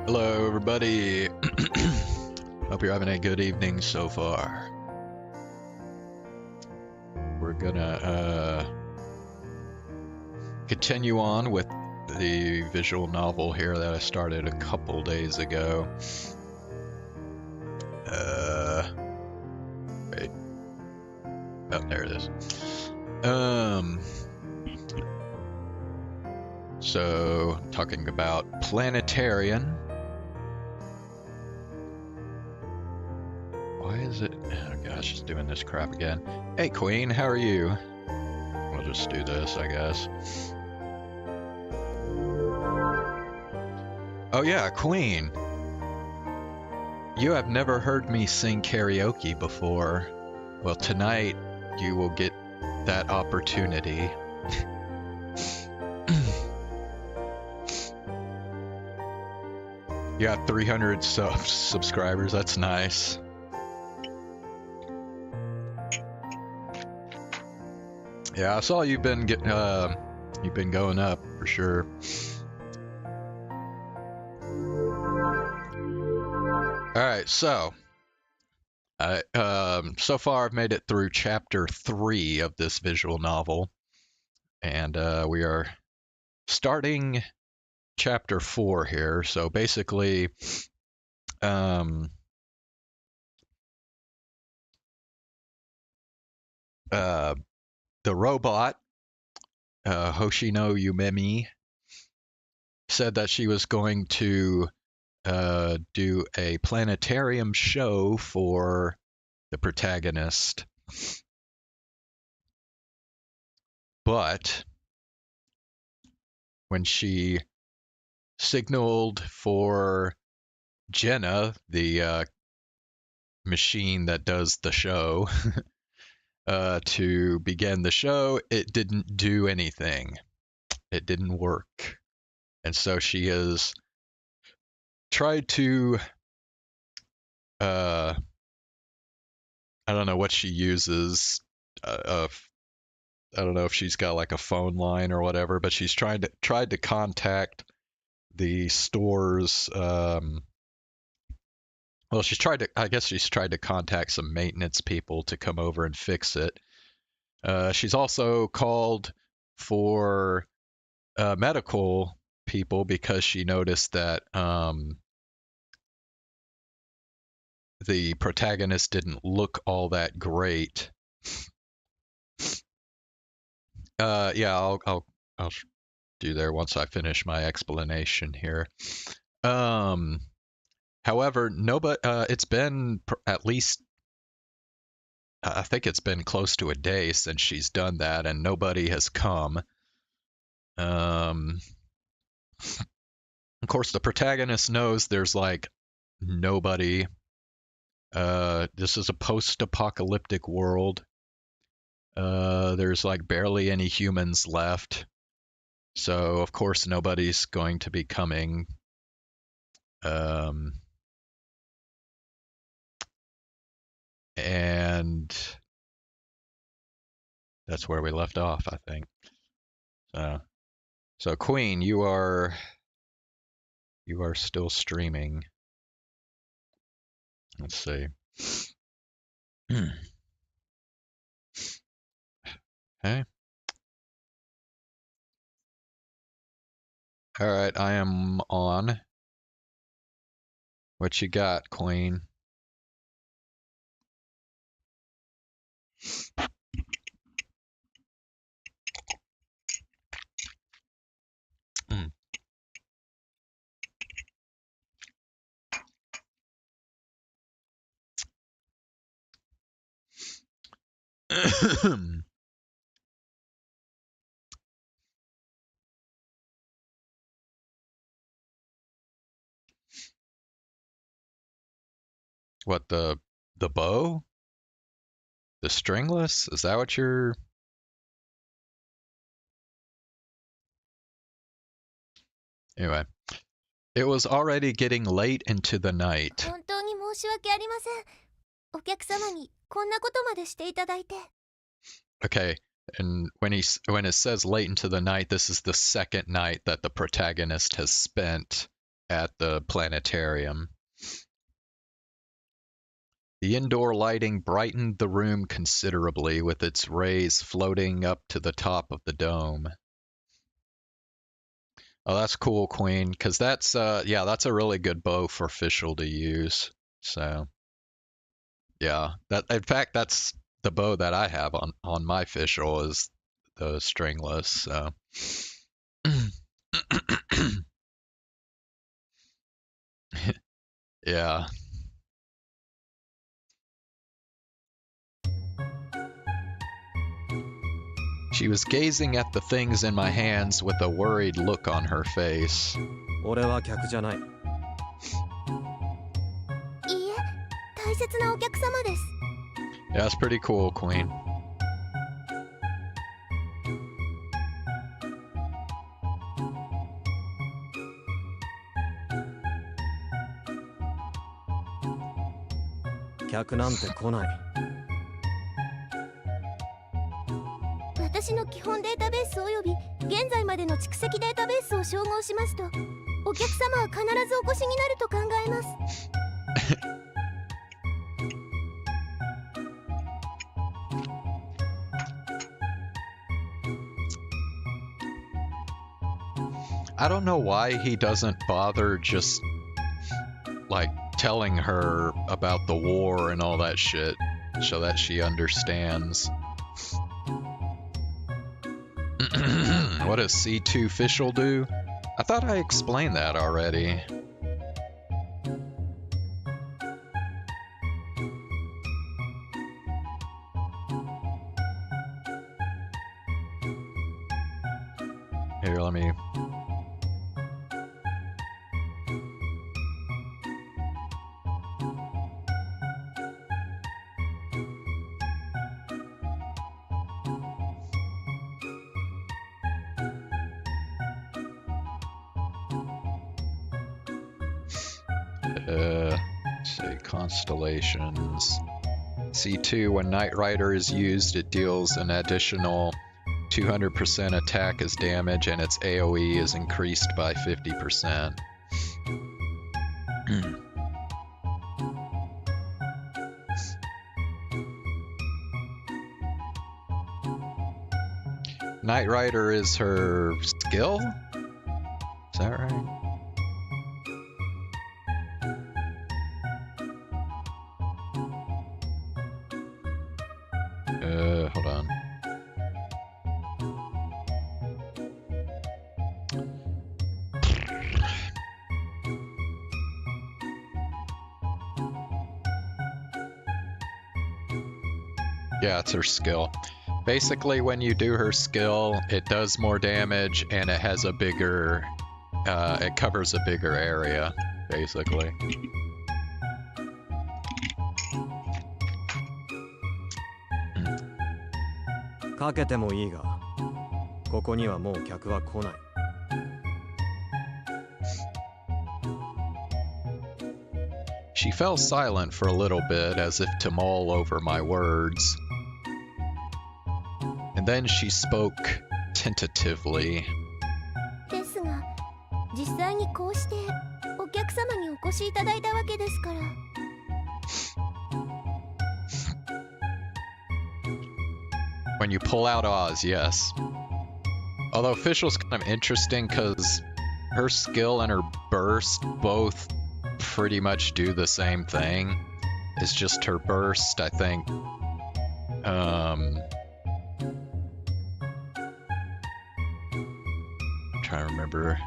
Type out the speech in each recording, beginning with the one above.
Hello, everybody. Hope you're having a good evening so far. We're gonna continue on with the visual novel here that I started a couple days ago. Wait. Oh, there it is. So, talking about Planetarian. Why is it? Oh gosh, it's doing this crap again. Hey Queen, how are you? We'll just do this, I guess. Oh yeah, Queen. You have never heard me sing karaoke before. Well, tonight you will get that opportunity. You got 300 subscribers, that's nice. Yeah, I saw you've been going up for sure. All right, so so far I've made it through chapter 3 of this visual novel, and we are starting chapter 4 here. So basically, the robot, Hoshino Yumemi, said that she was going to do a planetarium show for the protagonist. But when she signaled for Jenna, the machine that does the show, to begin the show, it didn't do anything. It didn't work. And so she has tried to, I don't know what she uses. I don't know if she's got like a phone line or whatever, but she's tried to contact the store's, well, I guess she's tried to contact some maintenance people to come over and fix it. She's also called for medical people because she noticed that the protagonist didn't look all that great. Yeah, I'll do there once I finish my explanation here. However, nobody. It's been at least, I think it's been close to a day since she's done that, and nobody has come. Of course, the protagonist knows there's like nobody. This is a post-apocalyptic world. There's like barely any humans left. So, of course, nobody's going to be coming. And that's where we left off, I think. So Queen, you are still streaming. Let's see. Okay. All right, I am on. What you got, Queen? What, the bow? The stringless? Is that what you're... Anyway, it was already getting late into the night. Okay, and when it says late into the night, this is the second night that the protagonist has spent at the planetarium. The indoor lighting brightened the room considerably, with its rays floating up to the top of the dome. Oh, that's cool, Queen, because that's that's a really good bow for Fischl to use. So yeah, that in fact that's the bow that I have on my Fischl is the stringless. So yeah. She was gazing at the things in my hands with a worried look on her face. Yeah, that's pretty cool, Queen. I don't know why he doesn't bother just like telling her about the war and all that shit so that she understands. What does C2 Fischl do? I thought I explained that already. Here, let me... say constellations. C2, when Knight Rider is used, it deals an additional 200% attack as damage, and its AoE is increased by 50%. Knight Rider is her skill? Is that right? Hold on. Yeah, it's her skill. Basically, when you do her skill, it does more damage and it has a bigger, it covers a bigger area, basically. She She fell silent for a little bit, as if to mull over my words. And then she spoke tentatively. ですが、実際にこうしてお客様にお越しいただいたわけですから。When you pull out Oz, yes. Although Official's kind of interesting because her skill and her burst both pretty much do the same thing. It's just her burst, I think. I'm trying to remember.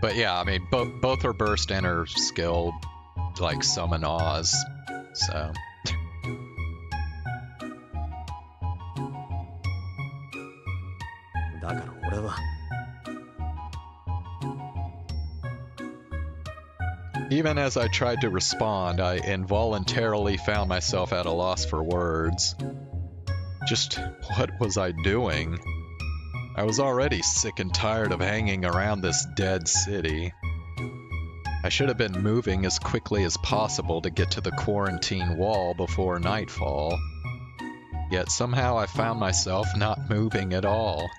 But yeah, I mean, both her burst and her skill, like, summon Oz, so. Even as I tried to respond, I involuntarily found myself at a loss for words. Just what was I doing? I was already sick and tired of hanging around this dead city. I should have been moving as quickly as possible to get to the quarantine wall before nightfall. Yet somehow I found myself not moving at all.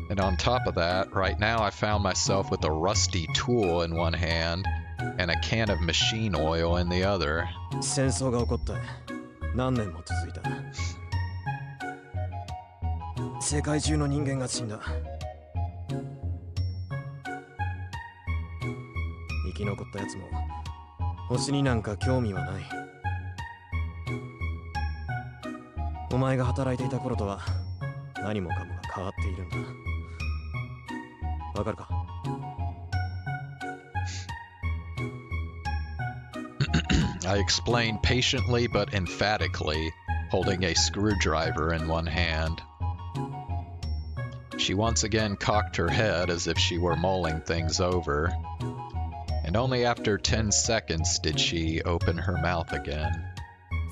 And on top of that, right now I found myself with a rusty tool in one hand and a can of machine oil in the other. 戦争が起こって何年も続いた。世界中の人間が死んだ。生き残ったやつも星になんか興味はない。お前が働いていた頃とは何もかもが変わっているんだ。わかるか？I explained patiently but emphatically, holding a screwdriver in one hand. She once again cocked her head as if she were mulling things over, and only after 10 seconds did she open her mouth again.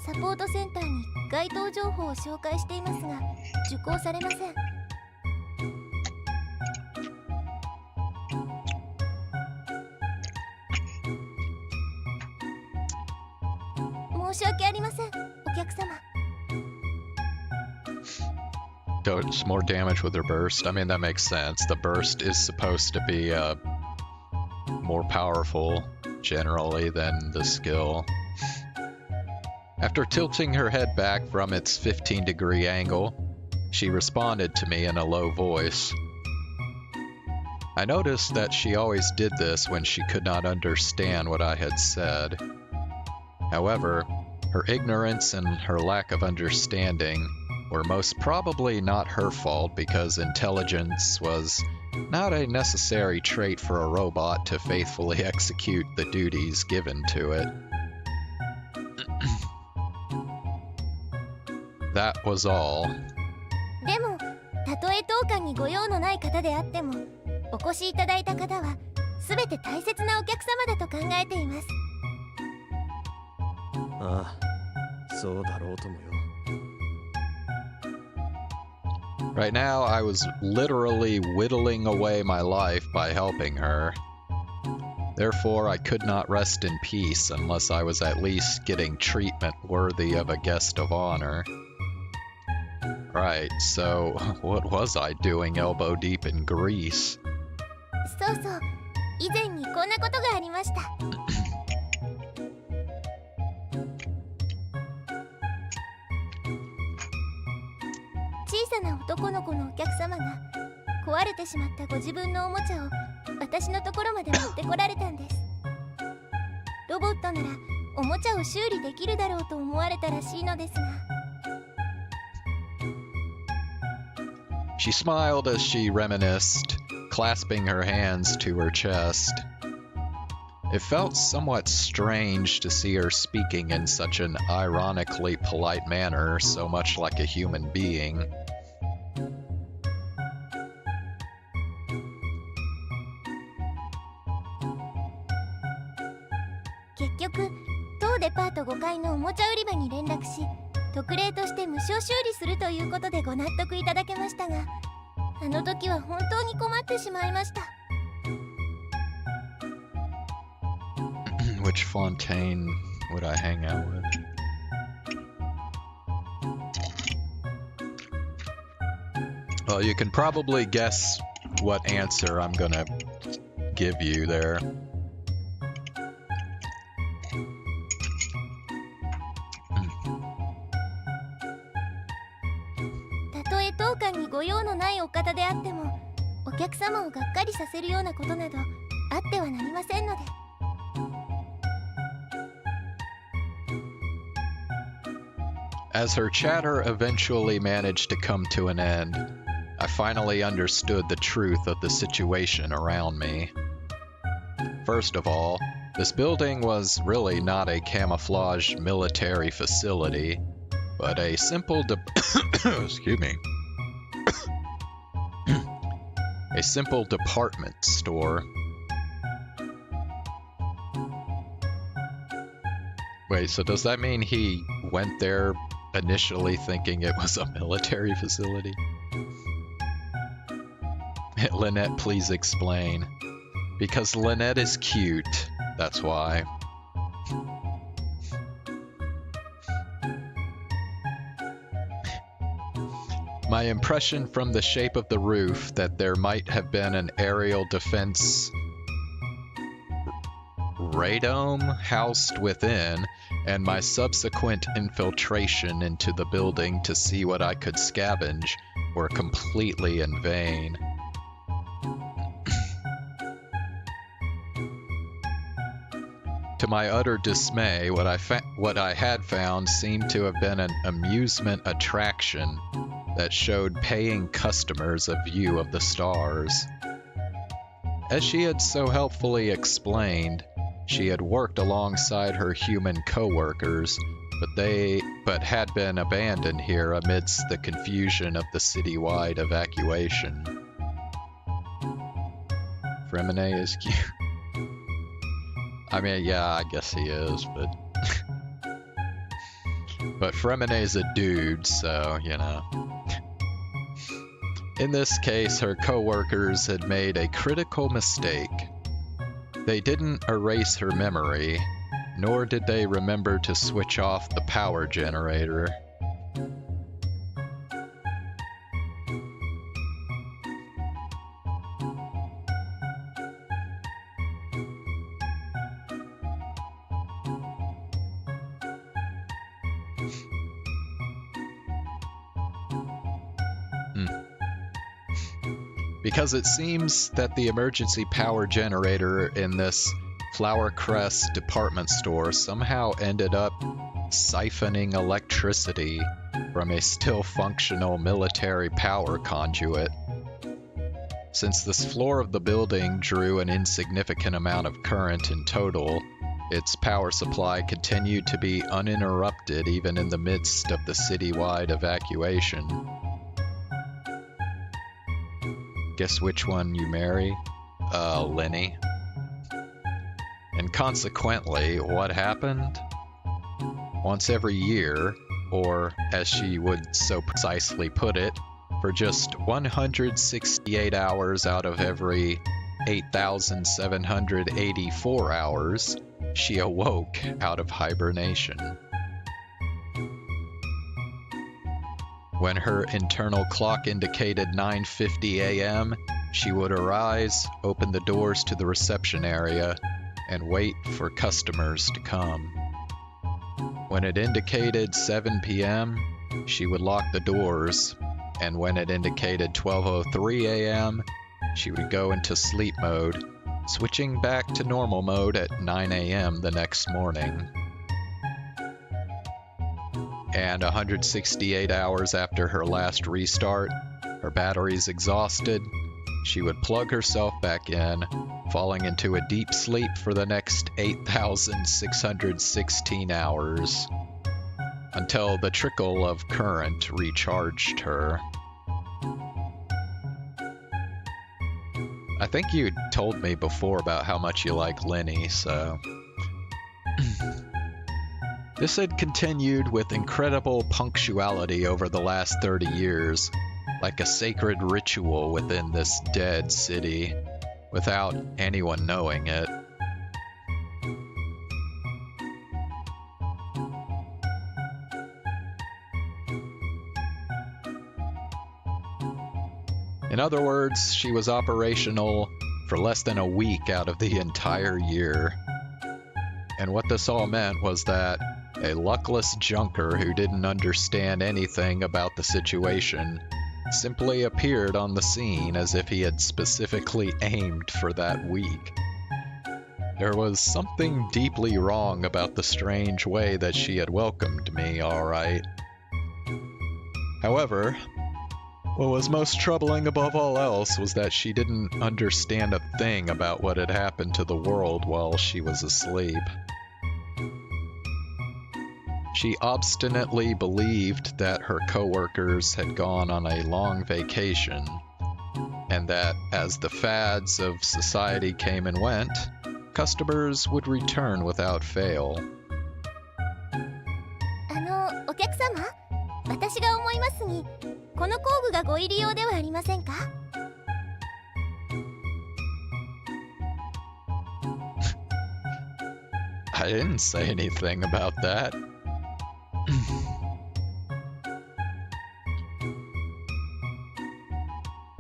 サポートセンターに該当情報を紹介していますが、受講されません。申し訳ありません、お客様。Does more damage with her burst. I mean, that makes sense. The burst is supposed to be more powerful generally than the skill. After tilting her head back from its 15-degree angle, she responded to me in a low voice. I noticed that she always did this when she could not understand what I had said. However, her ignorance and her lack of understanding were most probably not her fault because intelligence was not a necessary trait for a robot to faithfully execute the duties given to it. That was all. でも、たとえ当館にご用のない方であっても、お越しいただいた方はすべて大切なお客様だと考えています。ああ、そうだろうともよ。Right now, I was literally whittling away my life by helping her. Therefore, I could not rest in peace unless I was at least getting treatment worthy of a guest of honor. Right, so what was I doing elbow deep in grease? そうそう、以前にこんなことがありました。小さな男の子のお客様が壊れてしまったご自分のおもちゃを私のところまで持ってこられたんです。ロボットならおもちゃを修理できるだろうと思われたらしいのですが。She smiled as she reminisced, clasping her hands to her chest. It felt somewhat strange to see her speaking in such an ironically polite manner, so much like a human being.結局、当デパート5階のおもちゃ売り場に連絡し、特例として無償修理するということでご納得いただけましたが、あの時は本当に困ってしまいました。Which Fontaine would I hang out with? Well, you can probably guess what answer I'm gonna give you there.当館にご用のないお方であっても、お客様をがっかりさせるようなことなどあってはなりませんので。As her chatter eventually managed to come to an end, I finally understood the truth of the situation around me. First of all, this building was really not a camouflage military facility, but a simple excuse me. A simple department store. Wait, so does that mean he went there initially thinking it was a military facility? Lynette, please explain. Because Lynette is cute, that's why. My impression from the shape of the roof that there might have been an aerial defense radome housed within, and my subsequent infiltration into the building to see what I could scavenge were completely in vain. To my utter dismay, what I had found seemed to have been an amusement attraction that showed paying customers a view of the stars. As she had so helpfully explained, she had worked alongside her human co-workers, but had been abandoned here amidst the confusion of the citywide evacuation. Fremine is cute. I mean, yeah, I guess he is, but... but Fremine's a dude, so, you know. In this case, her co-workers had made a critical mistake. They didn't erase her memory, nor did they remember to switch off the power generator. Because it seems that the emergency power generator in this Flower Crest department store somehow ended up siphoning electricity from a still functional military power conduit. Since this floor of the building drew an insignificant amount of current in total, its power supply continued to be uninterrupted even in the midst of the citywide evacuation. Guess which one you marry? Lenny. And consequently, what happened? Once every year, or as she would so precisely put it, for just 168 hours out of every 8,784 hours, she awoke out of hibernation. When her internal clock indicated 9:50 a.m., she would arise, open the doors to the reception area, and wait for customers to come. When it indicated 7 p.m., she would lock the doors, and when it indicated 12:03 a.m., she would go into sleep mode, switching back to normal mode at 9 a.m. the next morning. And 168 hours after her last restart, her batteries exhausted, she would plug herself back in, falling into a deep sleep for the next 8,616 hours, until the trickle of current recharged her. I think you told me before about how much you like Lenny, so... This had continued with incredible punctuality over the last 30 years, like a sacred ritual within this dead city, without anyone knowing it. In other words, she was operational for less than a week out of the entire year. And what this all meant was that a luckless junker who didn't understand anything about the situation simply appeared on the scene as if he had specifically aimed for that week. There was something deeply wrong about the strange way that she had welcomed me, all right. However, what was most troubling above all else was that she didn't understand a thing about what had happened to the world while she was asleep. She obstinately believed that her coworkers had gone on a long vacation, and that as the fads of society came and went, customers would return without fail. お客様、私が思いますに、この工具がご入り用ではありませんか? I didn't say anything about that.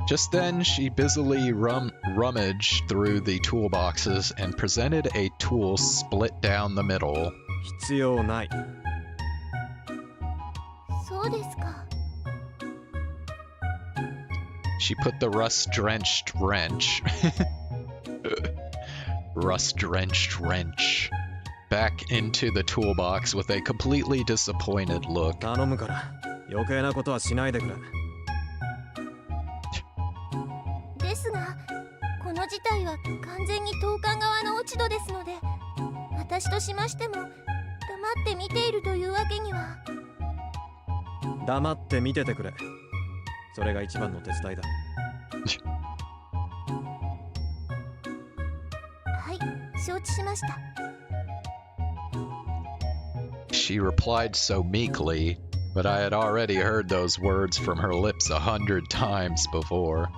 Just then, she busily rummaged through the toolboxes and presented a tool split down the middle. 必要ない。そうですか。She put the rust-drenched wrench back into the toolbox with a completely disappointed look. 頼むから余計なことはしないでくれ。ですが、この事態は完全に当館側の落ち度ですので、私としましても黙って見ているというわけには。黙って見ててくれ。それが一番の手伝いだ。はい、承知しました。She replied so meekly, but I had already heard those words from her lips 100 times before.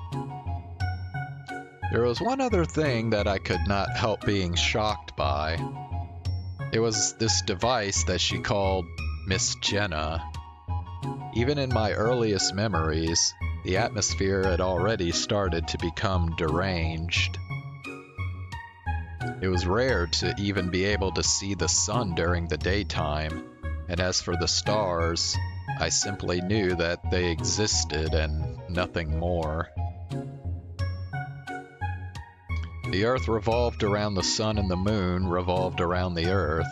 There was one other thing that I could not help being shocked by. It was this device that she called Miss Jenna. Even in my earliest memories, the atmosphere had already started to become deranged. It was rare to even be able to see the sun during the daytime, and as for the stars, I simply knew that they existed and nothing more. The Earth revolved around the sun and the moon revolved around the Earth.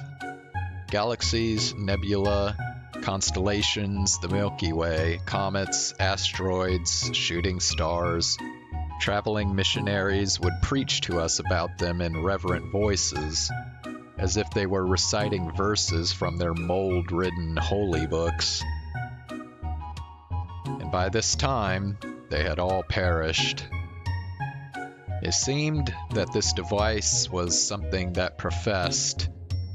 Galaxies, nebula, constellations, the Milky Way, comets, asteroids, shooting stars. Traveling missionaries would preach to us about them in reverent voices, as if they were reciting verses from their mold-ridden holy books. And by this time, they had all perished. It seemed that this device was something that professed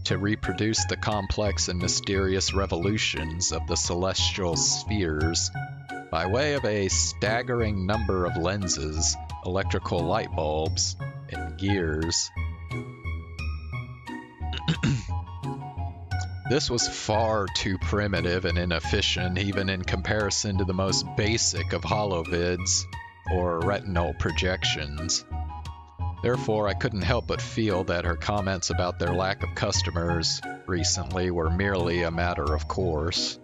to reproduce the complex and mysterious revolutions of the celestial spheres by way of a staggering number of lenses, electrical light bulbs, and gears. This was far too primitive and inefficient even in comparison to the most basic of holovids or retinal projections. Therefore, I couldn't help but feel that her comments about their lack of customers recently were merely a matter of course.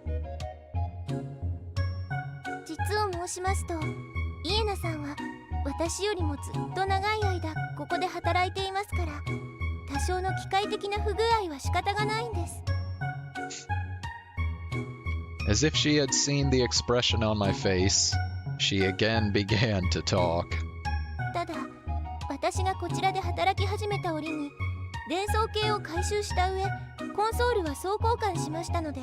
実を申しますと、イエナさんは私よりもずっと長い間ここで働いていますから、多少の機械的な不具合は仕方がないんです。As if she had seen the expression on my face, she again began to talk. ただ、私がこちらで働き始めた折に伝送系を回収した上、コンソールは総交換しましたので、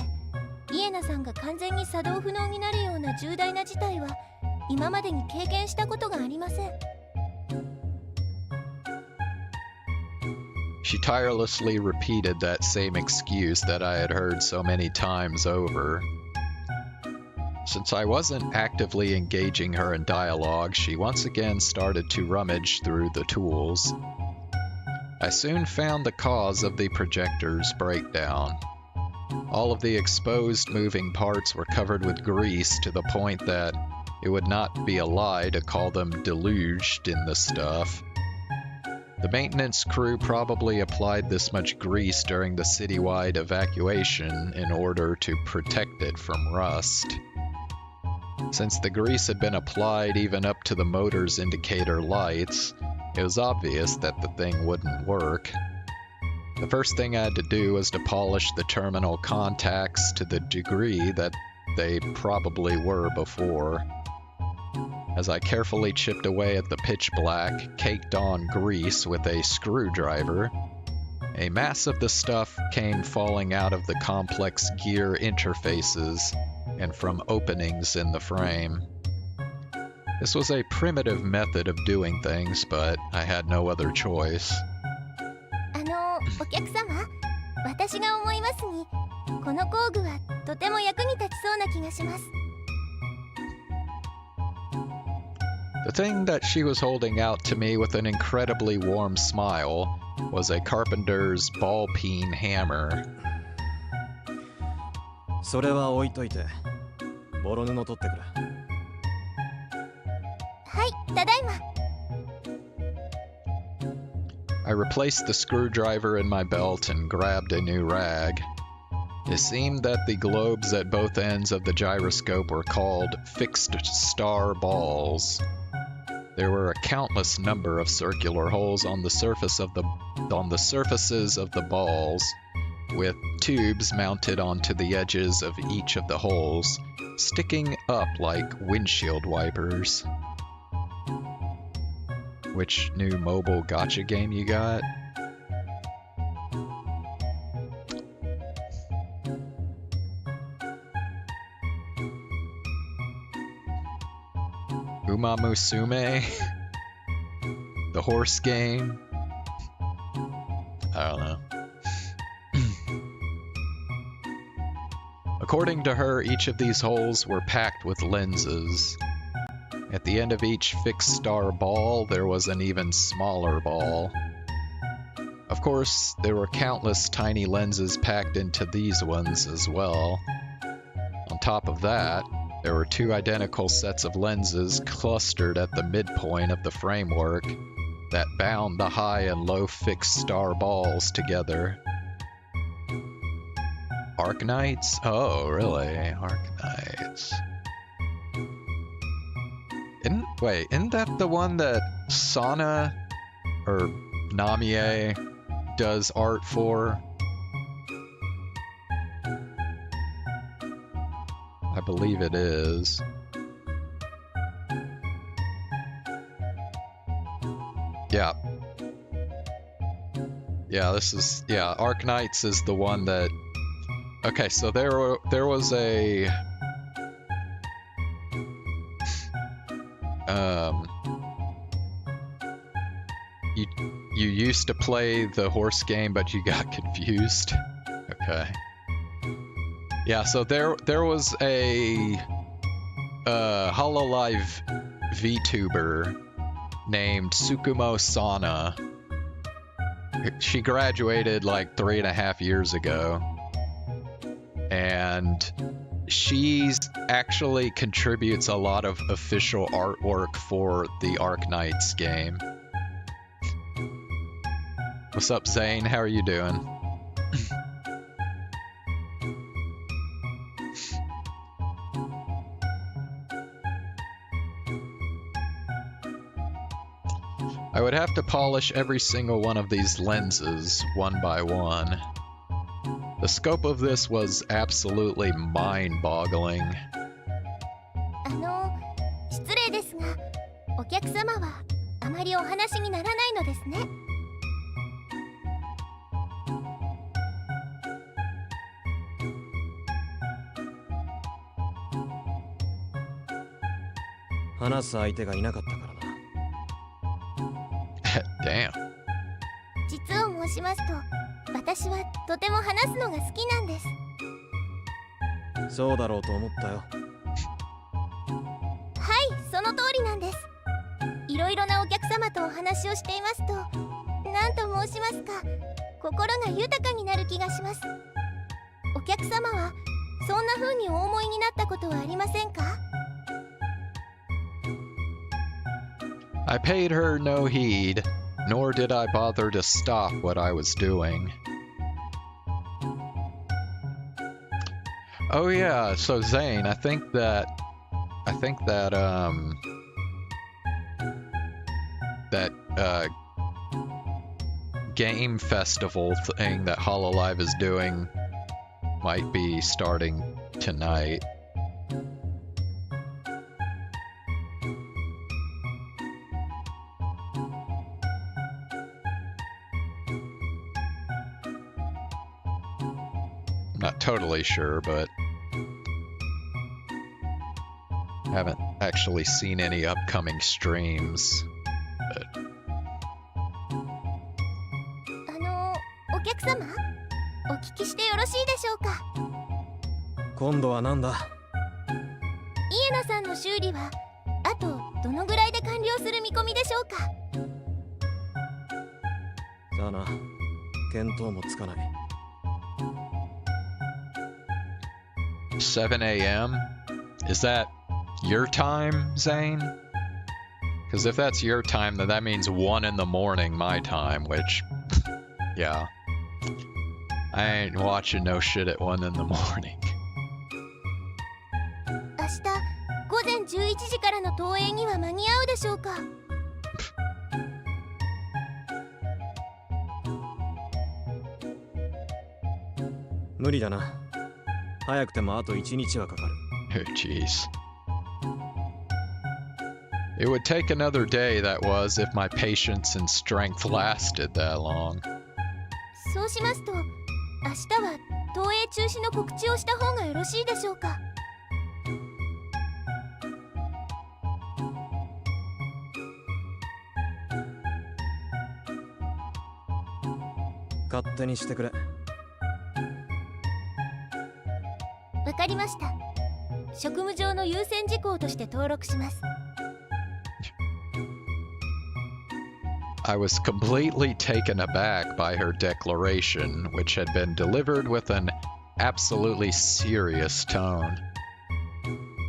イエナさんが完全に作動不能になるような重大な事態は今までに経験したことがありません。She tirelessly repeated that same excuse that I had heard so many times over. Since I wasn't actively engaging her in dialogue, she once again started to rummage through the tools. I soon found the cause of the projector's breakdown. All of the exposed moving parts were covered with grease to the point that it would not be a lie to call them deluged in the stuff. The maintenance crew probably applied this much grease during the citywide evacuation in order to protect it from rust. Since the grease had been applied even up to the motor's indicator lights, it was obvious that the thing wouldn't work. The first thing I had to do was to polish the terminal contacts to the degree that they probably were before. As I carefully chipped away at the pitch black, caked-on grease with a screwdriver, a mass of the stuff came falling out of the complex gear interfaces and from openings in the frame. This was a primitive method of doing things, but I had no other choice. お客様、私が思いますに、この工具はとても役に立ちそうな気がします。The thing that she was holding out to me with an incredibly warm smile was a carpenter's ball-peen hammer. それは置いといて、ボロ布取ってくれ。はい、ただいま。I replaced the screwdriver in my belt and grabbed a new rag. It seemed that the globes at both ends of the gyroscope were called fixed star balls. There were a countless number of circular holes on the surfaces of the balls, with tubes mounted onto the edges of each of the holes, sticking up like windshield wipers. Which new mobile gacha game you got? Uma Musume? The horse game? I don't know. According to her, each of these holes were packed with lenses. At the end of each fixed star ball, there was an even smaller ball. Of course, there were countless tiny lenses packed into these ones as well. On top of that, there were two identical sets of lenses clustered at the midpoint of the framework that bound the high and low fixed star balls together. Arknights? Oh, really? Arknights. Isn't that the one that Sana or Namie does art for? I believe it is. Yeah. Yeah, Arknights is the one that... Okay, so there was a... You used to play the horse game, but you got confused. Okay. Yeah, so there was a Hololive VTuber named Tsukumo Sana. She graduated like 3.5 years ago. And she actually contributes a lot of official artwork for the Arknights game. What's up, Zane? How are you doing? I would have to polish every single one of these lenses one by one. The scope of this was absolutely mind-boggling. 失礼ですが、お客様はあまりお話にならないのですね。話す相手がいなかったからな。Damn. 実を申しますと、私はとても話すのが好きなんです。そうだろうと思ったよ。りなんです。いろいろなお客様とお話をしていますと、何と申しますか、心が豊かになる気がします。お客様はそんな風にお思いになったことはありませんか？ I paid her no heed, nor did I bother to stop what I was doing. Oh yeah, so Zane, I think that game festival thing that Hololive is doing might be starting tonight. I'm not totally sure, but haven't actually seen any upcoming streams. But お客様、お聞きしてよろしいでしょうか？今度はなんだ？イエナさんの修理はあとどのぐらいで完了する見込みでしょうか？さあな、見当もつかない。7 a.m.? Is that your time, Zane? Because if that's your time, then that means 1 in the morning my time, which, yeah. I ain't watching no shit at 1 in the morning. 明日午前11時からの投影には間に合うでしょうか？無理だな。早くてもあと1日はかかる。Oh, jeez. It would take another day, that was, if my patience and strength lasted that long. そうしますと、明日は投影中止の告知をした方がよろしいでしょうか？勝手にしてくれ。わかりました。職務上の優先事項として登録します。I was completely taken aback by her declaration, which had been delivered with an absolutely serious tone.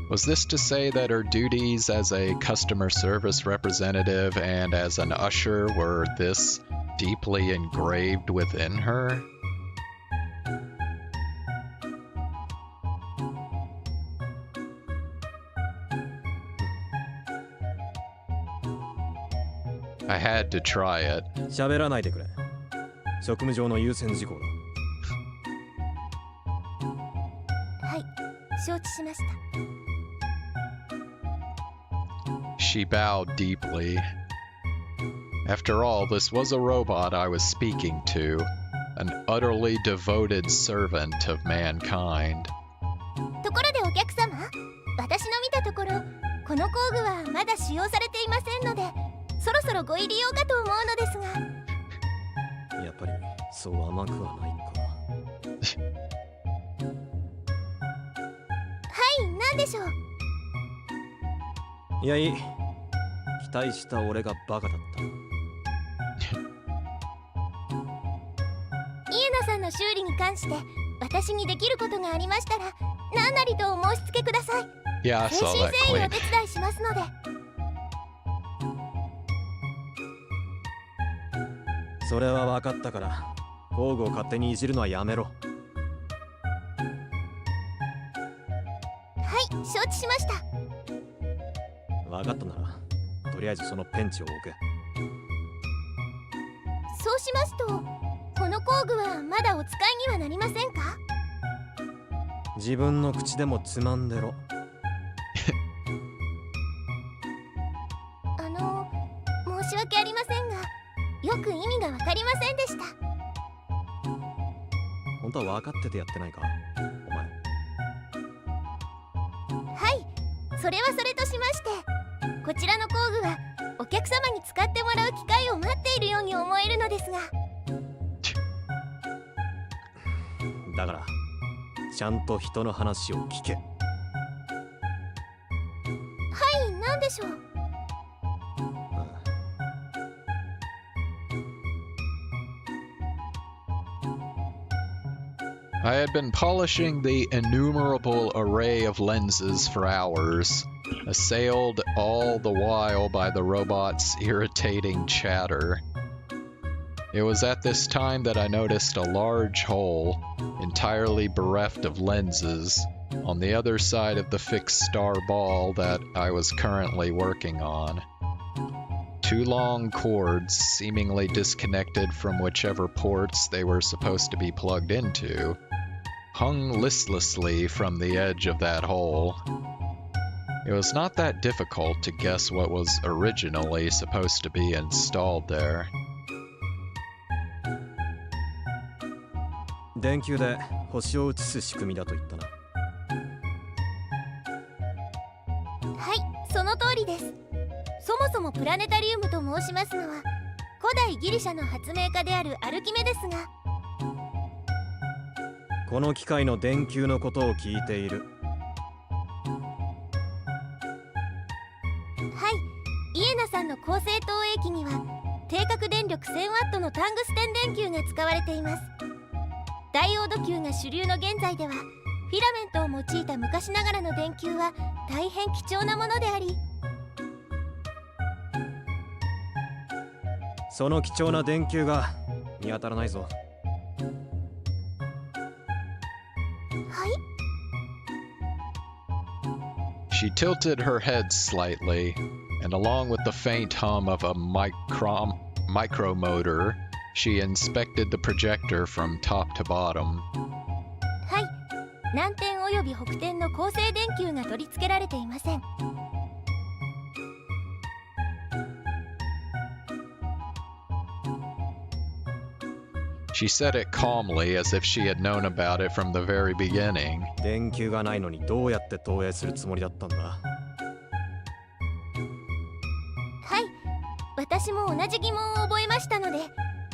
Was this to say that her duties as a customer service representative and as an usher were this deeply engraved within her? I had to try it. 喋らないでくれ。職務上の優先事項だ。はい、承知しました。She bowed deeply. After all, this was a robot I was speaking to, an utterly devoted servant of mankind. ところでお客様、私の見たところ、この工具はまだ使用されていませんので、そろそろご入り用かと思うのですが。やっぱりそう甘くはないか。はい、何でしょう。いやいい。期待した俺がバカだった。イエナさんの修理に関して私にできることがありましたら何なりとお申し付けください。 Yeah, I 誠 saw 心 that 誠意 claim. お手伝いしますので。それは分かったから、工具を勝手にいじるのはやめろ。はい、承知しました。分かったなら、とりあえずそのペンチを置け。そうしますと、この工具はまだお使いにはなりませんか？自分の口でもつまんでろ。申し訳ありませんが、よく意味が分かりませんでした。本当は分かっててやってないか、お前。はい、それはそれとしまして、こちらの工具はお客様に使ってもらう機会を待っているように思えるのですが。だからちゃんと人の話を聞け。はい、何でしょう。I had been polishing the innumerable array of lenses for hours, assailed all the while by the robot's irritating chatter. It was at this time that I noticed a large hole, entirely bereft of lenses, on the other side of the fixed star ball that I was currently working on. Two long cords, seemingly disconnected from whichever ports they were supposed to be plugged into, hung listlessly from the edge of that hole. It was not that difficult to guess what was originally supposed to be installed there. 電球で星を映す仕組みだと言ったな。はい、その通りです。そもそもプラネタリウムと申しますのは古代ギリシャの発明家であるアルキメデスが、この機械の電球のことを聞いている。はい、イエナさんの高性投影機には定格電力 1000W のタングステン電球が使われています。ダイオード球が主流の現在ではフィラメントを用いた昔ながらの電球は大変貴重なものであり、その貴重な電球が見当たらないぞ。はい。 She tilted her head slightly, and along with the faint hum of a micromotor, she inspected the projector from top to bottom. はい、南点および北点の恒星電球が取り付けられていません。She said it calmly, as if she had known about it from the very beginning. 電球がないのにどうやって投影するつもりだったんだ。はい、私も同じ疑問を覚えましたので、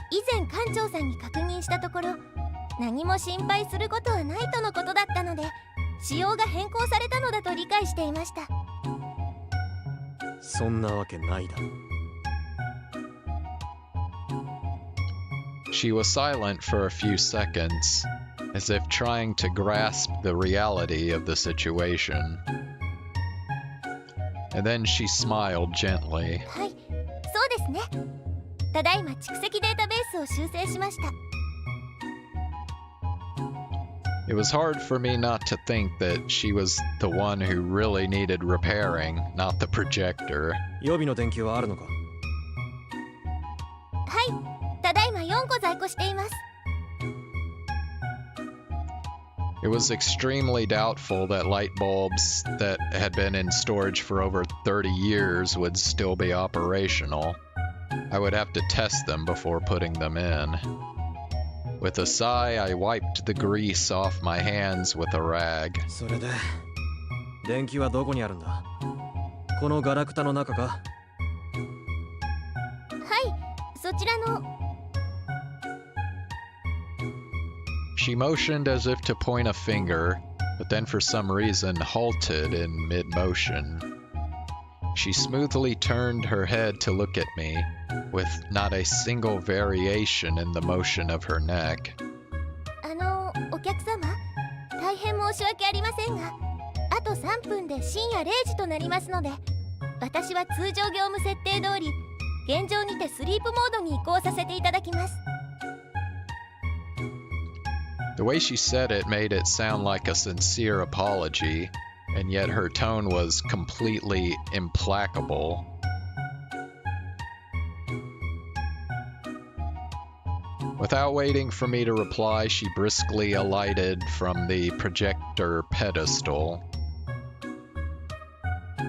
以前館長さんに確認したところ、何も心配することはないとのことだったので、仕様が変更されたのだと理解していました。そんなわけないだろ。She was silent for a few seconds, as if trying to grasp the reality of the situation. And then she smiled gently. はい、そうですね。ただいま蓄積データベースを修正しました。It was hard for me not to think that she was the one who really needed repairing, not the projector. 予備の電球はあるのか？はい、ただいま4個在庫しています。It was extremely doubtful that light bulbs that had been in storage for over 30 years would still be operational. I would have to test them before putting them in. With a sigh, I wiped the grease off my hands with a rag. それで、電球はどこにあるんだ？このガラクタの中か？はい、そちらの。She motioned as if to point a finger, but then for some reason halted in mid-motion. She smoothly turned her head to look at me, with not a single variation in the motion of her neck. お客様、大変申し訳ありませんが、あと3分で深夜0時となりますので、私は通常業務設定通り、現状にてスリープモードに移行させていただきます。The way she said it made it sound like a sincere apology, and yet her tone was completely implacable. Without waiting for me to reply, she briskly alighted from the projector pedestal.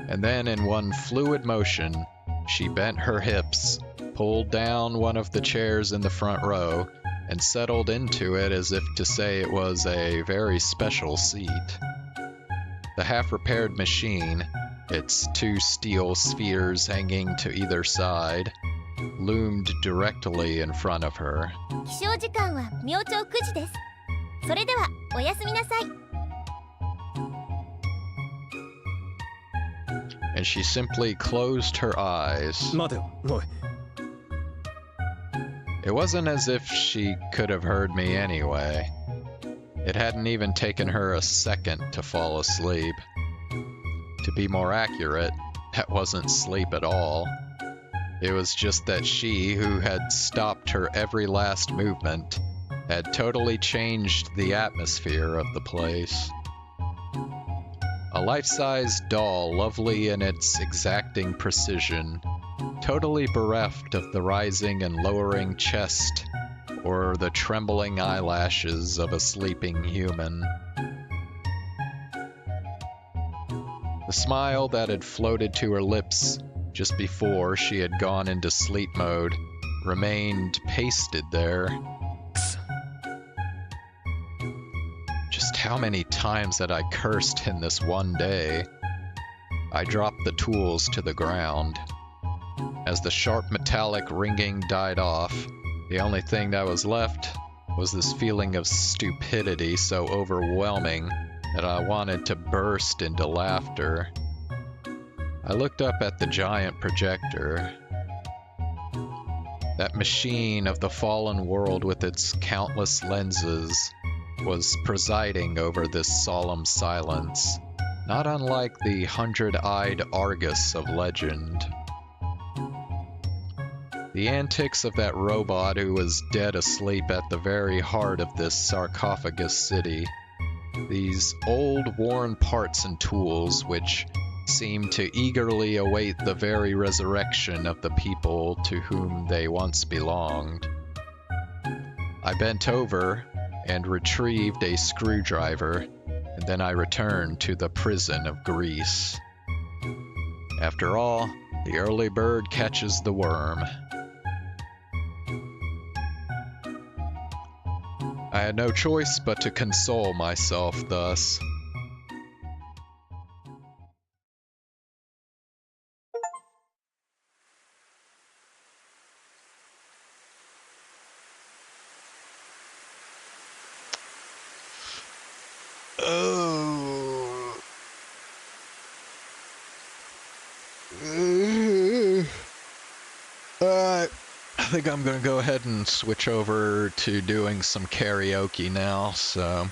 And then, in one fluid motion, she bent her hips, pulled down one of the chairs in the front row, and settled into it as if to say it was a very special seat. The half-repaired machine, its two steel spheres hanging to either side, loomed directly in front of her. 起床時間は明朝9時です。それではおやすみなさい。And she simply closed her eyes. 待てよ、おい。It wasn't as if she could have heard me anyway. It hadn't even taken her a second to fall asleep. To be more accurate, that wasn't sleep at all. It was just that she, who had stopped her every last movement, had totally changed the atmosphere of the place. A life-size doll, lovely in its exacting precision, totally bereft of the rising and lowering chest or the trembling eyelashes of a sleeping human. The smile that had floated to her lips just before she had gone into sleep mode remained pasted there. Just how many times had I cursed in this one day? I dropped the tools to the ground. As the sharp metallic ringing died off, the only thing that was left was this feeling of stupidity so overwhelming that I wanted to burst into laughter. I looked up at the giant projector. That machine of the fallen world with its countless lenses was presiding over this solemn silence, not unlike the hundred-eyed Argus of legend. The antics of that robot who was dead asleep at the very heart of this sarcophagus city. These old, worn parts and tools which seemed to eagerly await the very resurrection of the people to whom they once belonged. I bent over and retrieved a screwdriver, and then I returned to the prison of Greece. After all, the early bird catches the worm. I had no choice but to console myself thus. Oh. I think I'm gonna go ahead and switch over to doing some karaoke now, so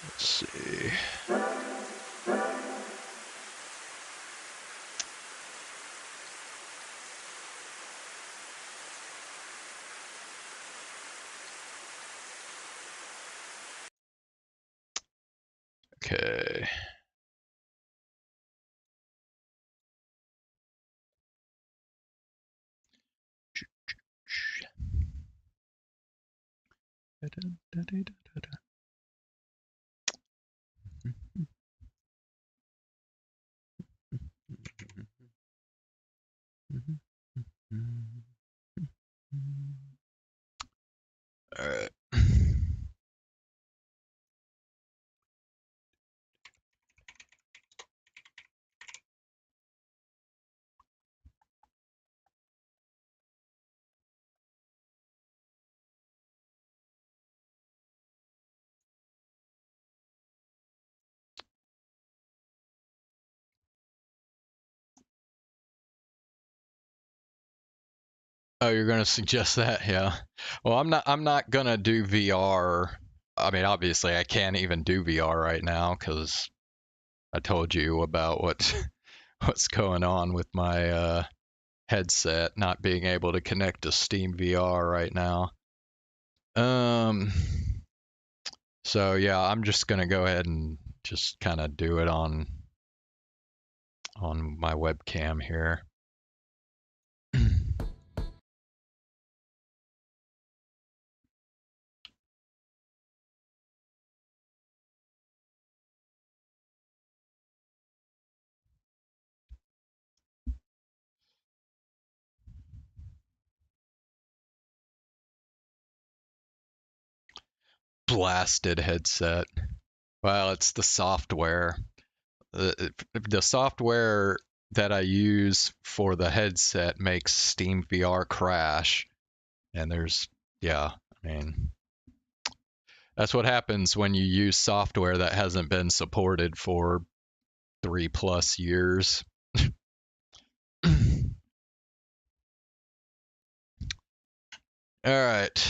let's see. Okay. All right. Oh, you're gonna suggest that, yeah. Well, I'm not gonna do VR. I mean, obviously, I can't even do VR right now because I told you about what's going on with my headset not being able to connect to Steam VR right now. So yeah, I'm just gonna go ahead and just kind of do it on my webcam here. Blasted headset. Well, it's the software. The software that I use for the headset makes Steam VR crash. And yeah, I mean, that's what happens when you use software that hasn't been supported for 3+ years. All right.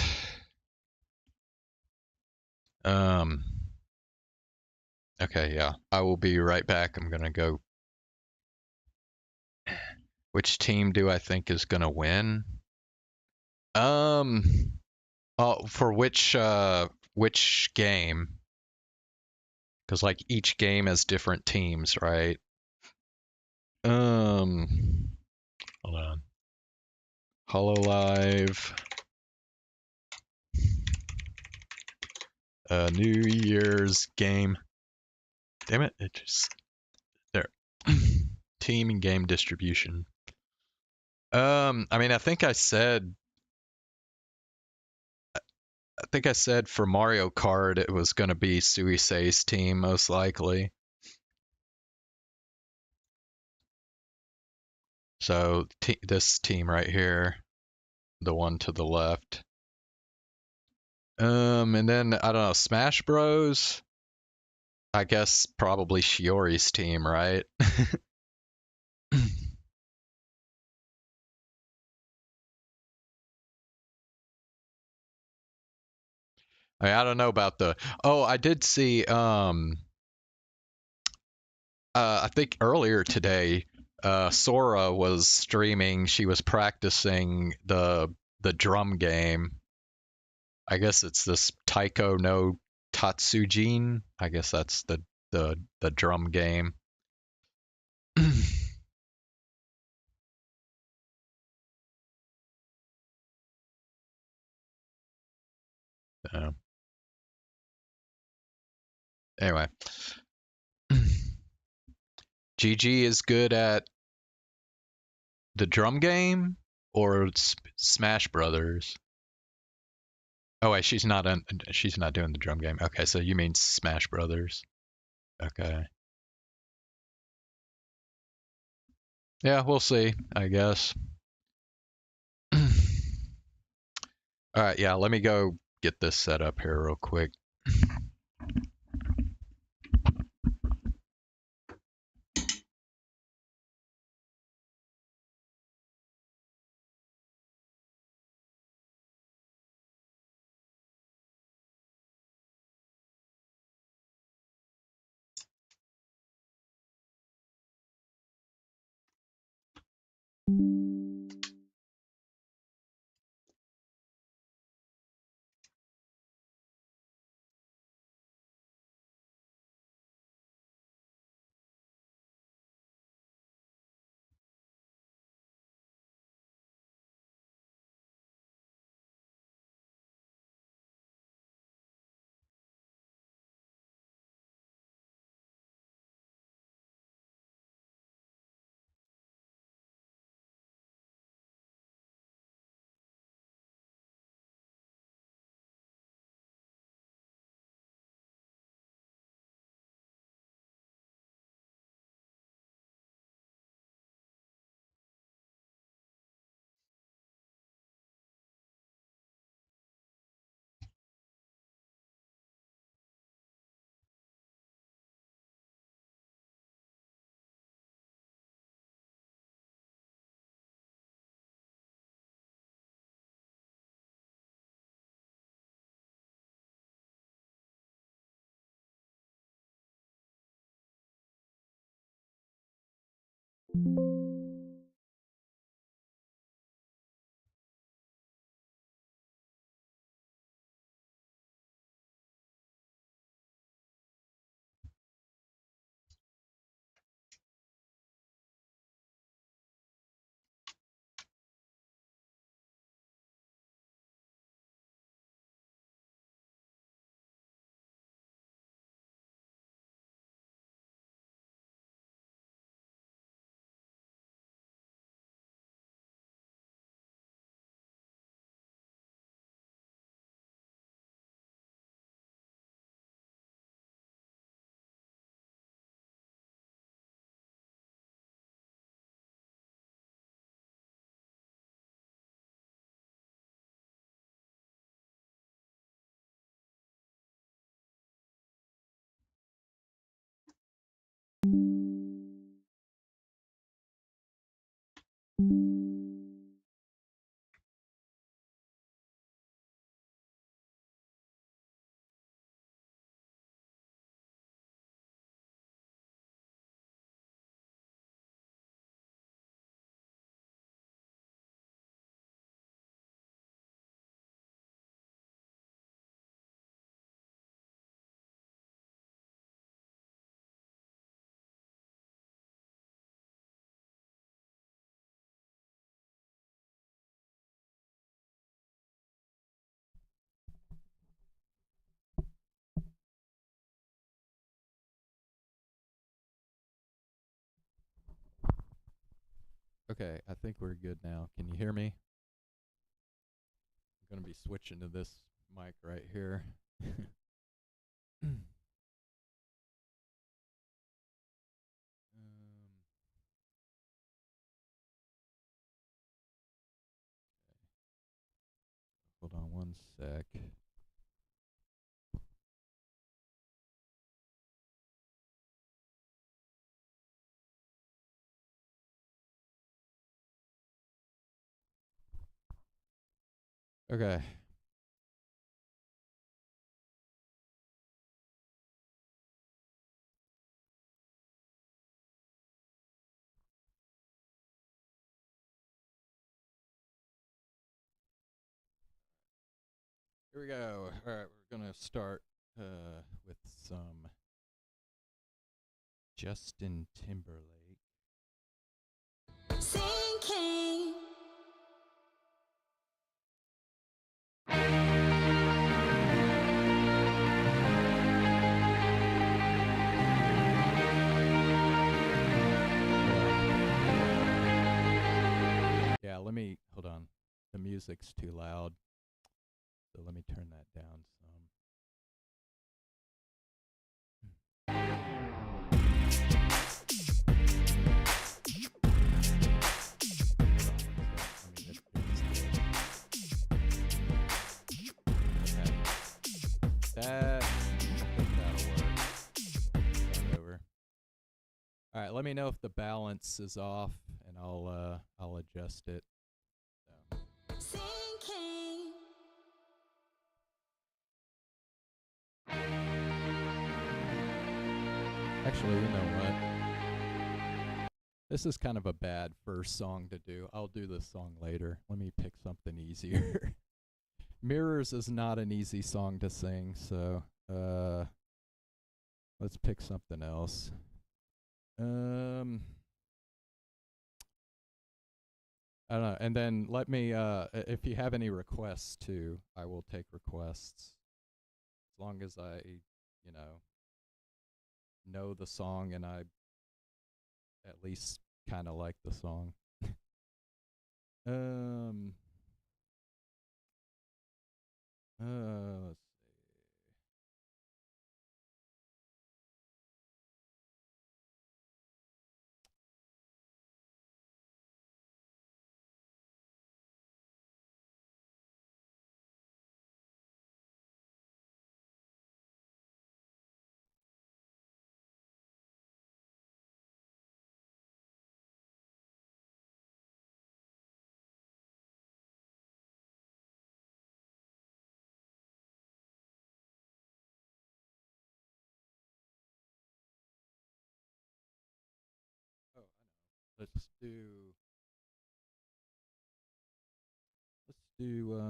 Okay, yeah. I will be right back. I'm gonna go. Which team do I think is gonna win? Um, for which game? Because like each game has different teams, right? Hold on. Hololive. New Year's game. Damn it! It just there. Team and game distribution. I mean, I think I said for Mario Kart it was going to be Suisei's team most likely. So this team right here, the one to the left. And then I don't know, Smash Bros. I guess probably Shiori's team, right? I don't know about the. Oh, I did see. I think earlier today, Sora was streaming. She was practicing the drum game. I guess it's this Taiko no Tatsujin. I guess that's the drum game. uh, anyway, GG is good at the drum game or Smash Brothers. Oh wait, she's not doing the drum game. Okay, so you mean Smash Brothers? Okay. Yeah, we'll see, I guess. All right, yeah, let me go get this set up here real quick. Okay, I think we're good now. Can you hear me? I'm going to be switching to this mic right here. Hold on one sec. Okay. Here we go. All right, we're going to start with some Justin Timberlake. Sinking. Yeah, let me, hold on. The music's too loud. So let me turn that down some. That, I think that'll work. Start over. All right, let me know if the balance is off, and I'll adjust it. So. Sinking. Actually, you know what? This is kind of a bad first song to do. I'll do this song later. Let me pick something easier. Mirrors is not an easy song to sing, so let's pick something else. I don't know. And then let me, if you have any requests too, I will take requests. As long as I, know the song and I at least kind of like the song. Let's see. Oh, I know. Let's do. Let's do. Yeah,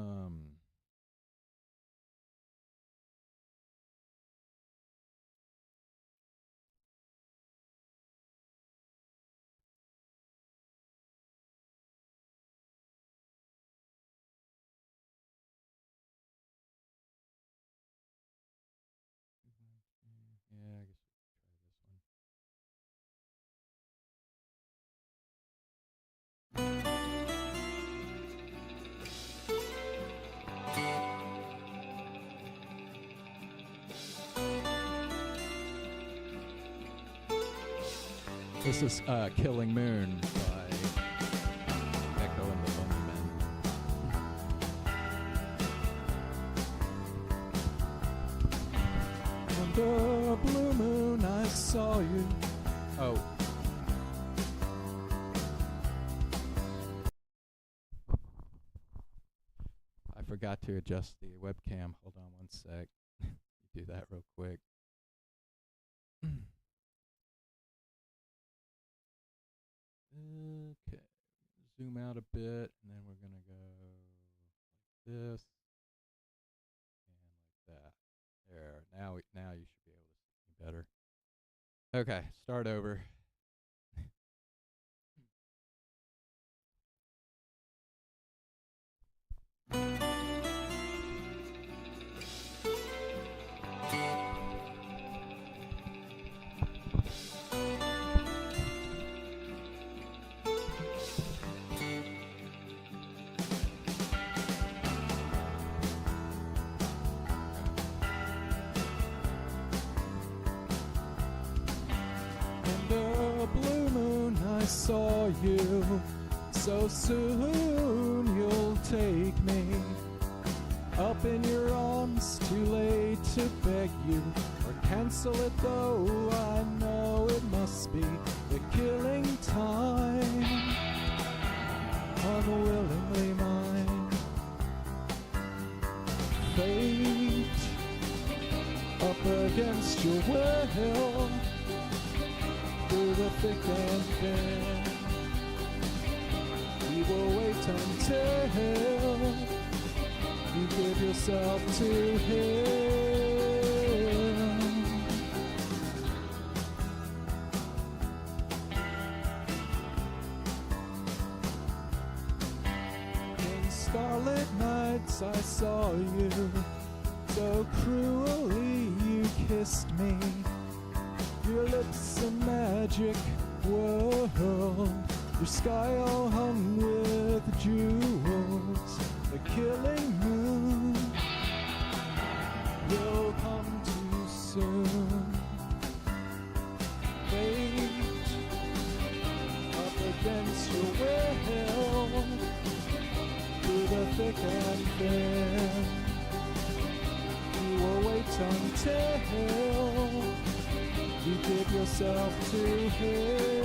I guess we could try this one. This is Killing Moon by Echo and the Bunnymen. Under a blue moon I saw you. Oh. I forgot to adjust the webcam. Hold on one sec. Do that real quick. Okay, zoom out a bit, and then we're gonna go like this and like that. There. Now you should be able to see me better. Okay, start over. saw you. So soon you'll take me up in your arms, too late to beg you or cancel it, though I know it must be the killing time, unwillingly mine. Fate up against your will, through the thick and thin. We will wait until you give yourself to him. In starlit nights I saw you, so cruelly you kissed me. Your lips a magic world, your sky all hung with jewels. The killing moon will come too soon. Fate up against your will, through the thick and thin. You will wait until you give yourself to him.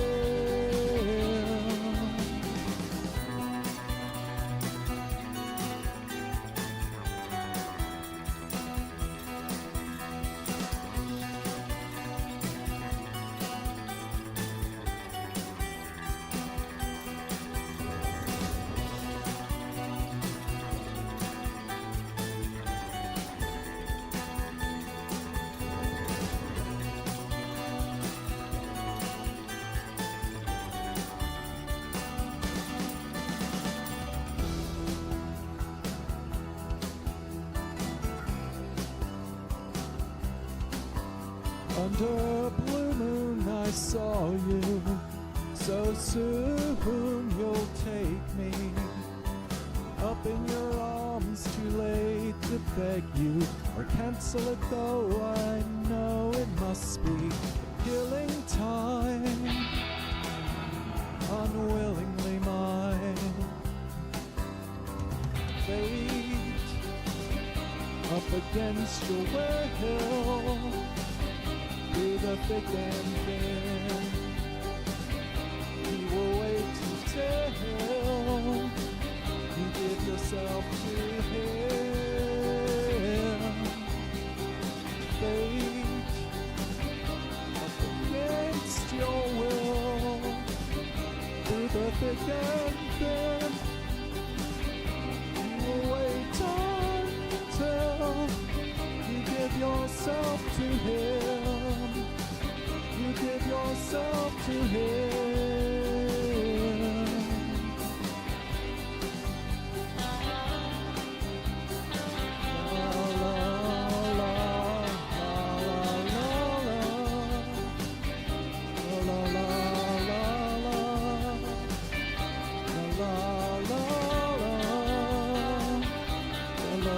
Under a blue moon I saw you, so soon you'll take me up in your arms, too late to beg you or cancel it, though I know it must be killing time, unwillingly mine. Fate up against your will, through the thick and thin. We will wait until you give yourself to him. Fate up against your will, through the thick and thin. We will wait until you give yourself to him. You give yourself to him. La la la la la la la la la la la la la la.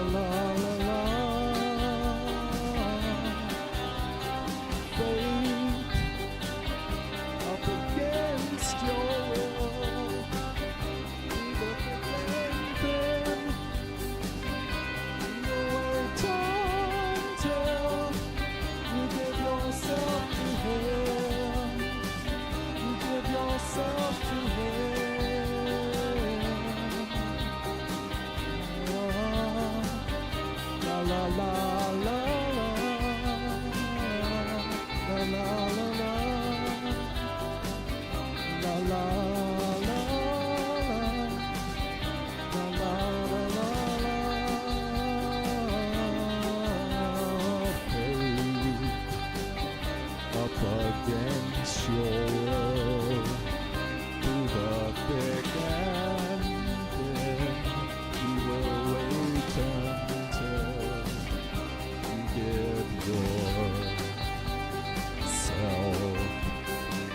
Against your will, through the thick and thin, you will wait until you give yourself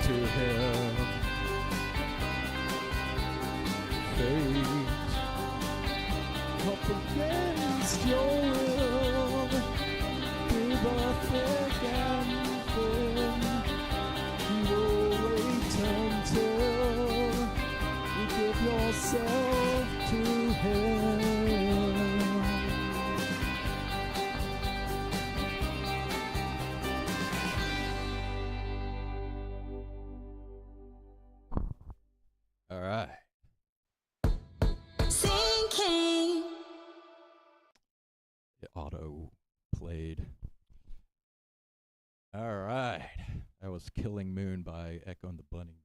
to him. Fate up against your will, through the thick and thin. You will wait until myself to him. All right. Sinking. It auto played. All right. That was Killing Moon by Echo and the Bunny.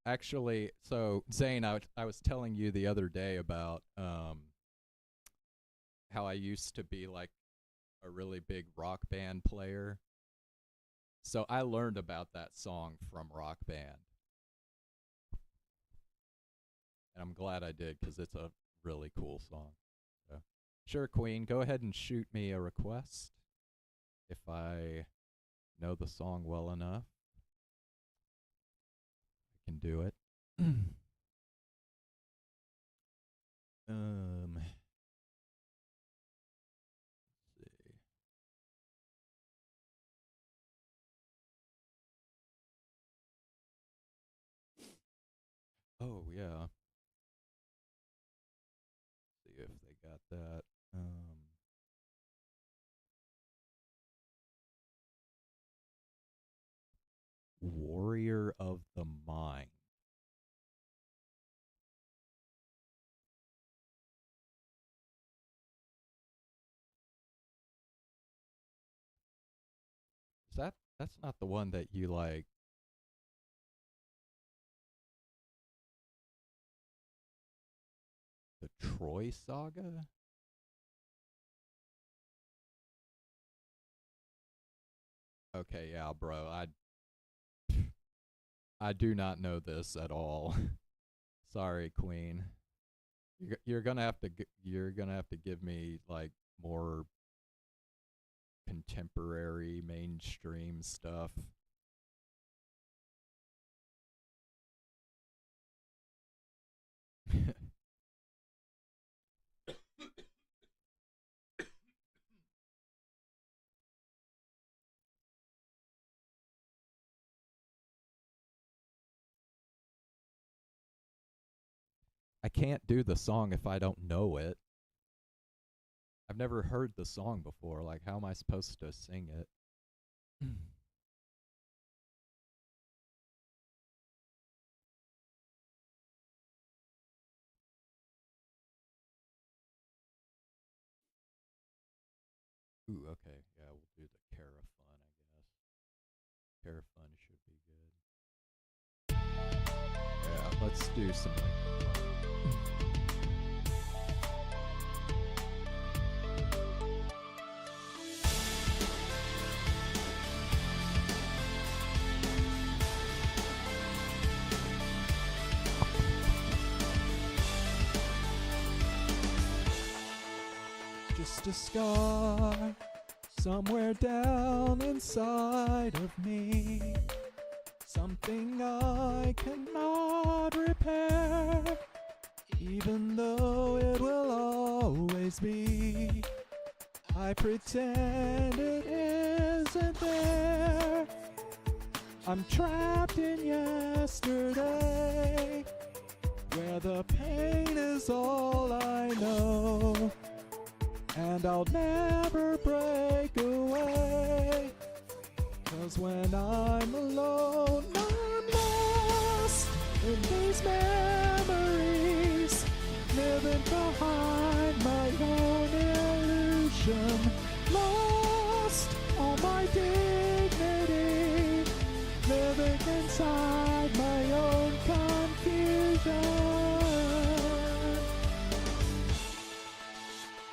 Actually, so Zane, I was telling you the other day about how I used to be like a really big rock band player. So I learned about that song from Rock Band. And I'm glad I did because it's a really cool song. So, sure, Queen, go ahead and shoot me a request if I know the song well enough. I can do it. Let's see. Oh yeah. See if they got that. Warrior of the Mind. That's not the one that you like. The Troy Saga? Okay, yeah, bro. I do not know this at all. Sorry, Queen. You're gonna have to give me like more contemporary mainstream stuff. I can't do the song if I don't know it. I've never heard the song before. Like, how am I supposed to sing it? Ooh, okay. Yeah, we'll do the Cara Fun, I guess. Cara Fun should be good. Yeah, let's do some like Just a scar somewhere down inside of me, something I cannot repair, even though it will always be. I pretend it isn't there. I'm trapped in yesterday, where the pain is all I know, and I'll never break away. 'Cause when I'm alone, I'm lost in these memories, living behind my own illusion, lost all my dignity, living inside my own confusion.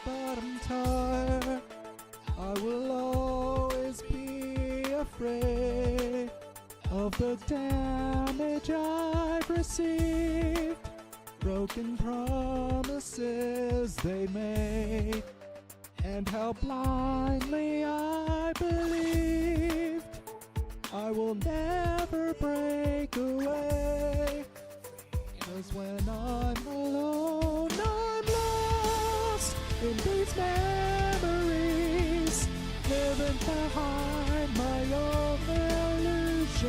But I'm tired, I will always be afraid of the damage I've received, broken promises they made, and how blindly I believed. I will never break away, 'cause when I'm alone, I'm lost in these memories, living behind my own illusion.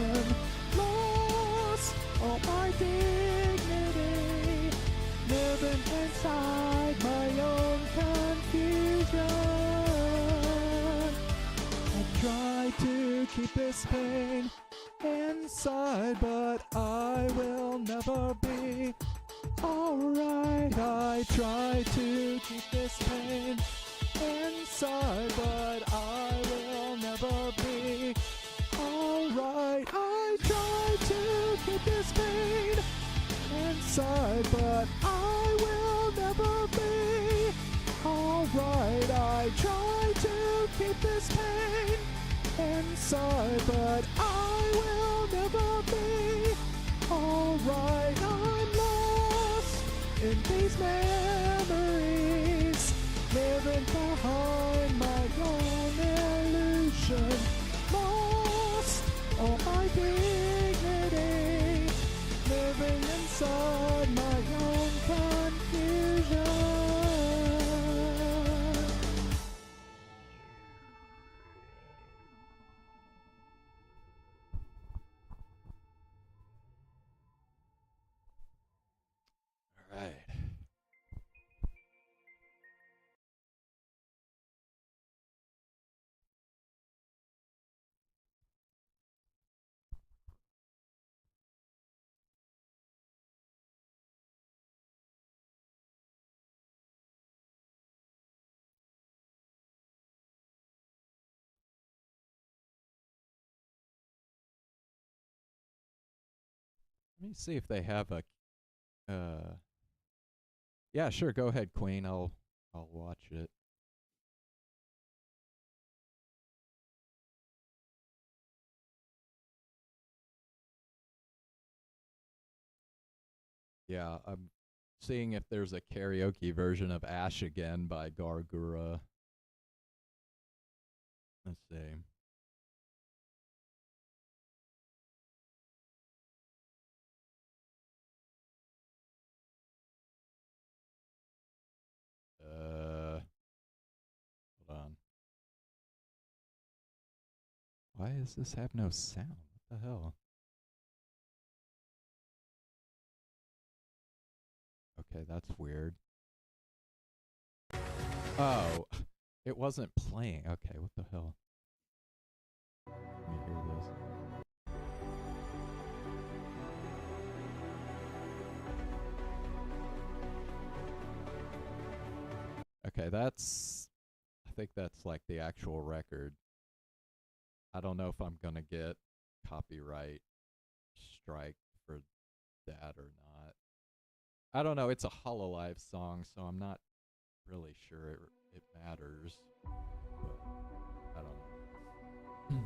dignity, living inside my own confusion. I try to keep this pain inside, but I will never be alright. I try to keep this pain inside, but I will never be alright. I try to keep this pain inside, but I will never be alright. I try to keep this pain inside, but I will never be alright. I'm lost in these memories, living behind my own illusion. Lost all my dignity, living inside my own confusion. All right. Let me see if they have a. Yeah, sure. Go ahead, Queen. I'll watch it. Yeah, I'm seeing if there's a karaoke version of Ash Again by Gargura. Let's see. Hold on. Why does this have no sound? What the hell? Okay, that's weird. Oh, it wasn't playing. Okay, what the hell? Let me hear this. Okay, I think that's like the actual record. I don't know if I'm gonna get copyright strike for that or not. I don't know. It's a Hololive song, so I'm not really sure it matters. But I don't know.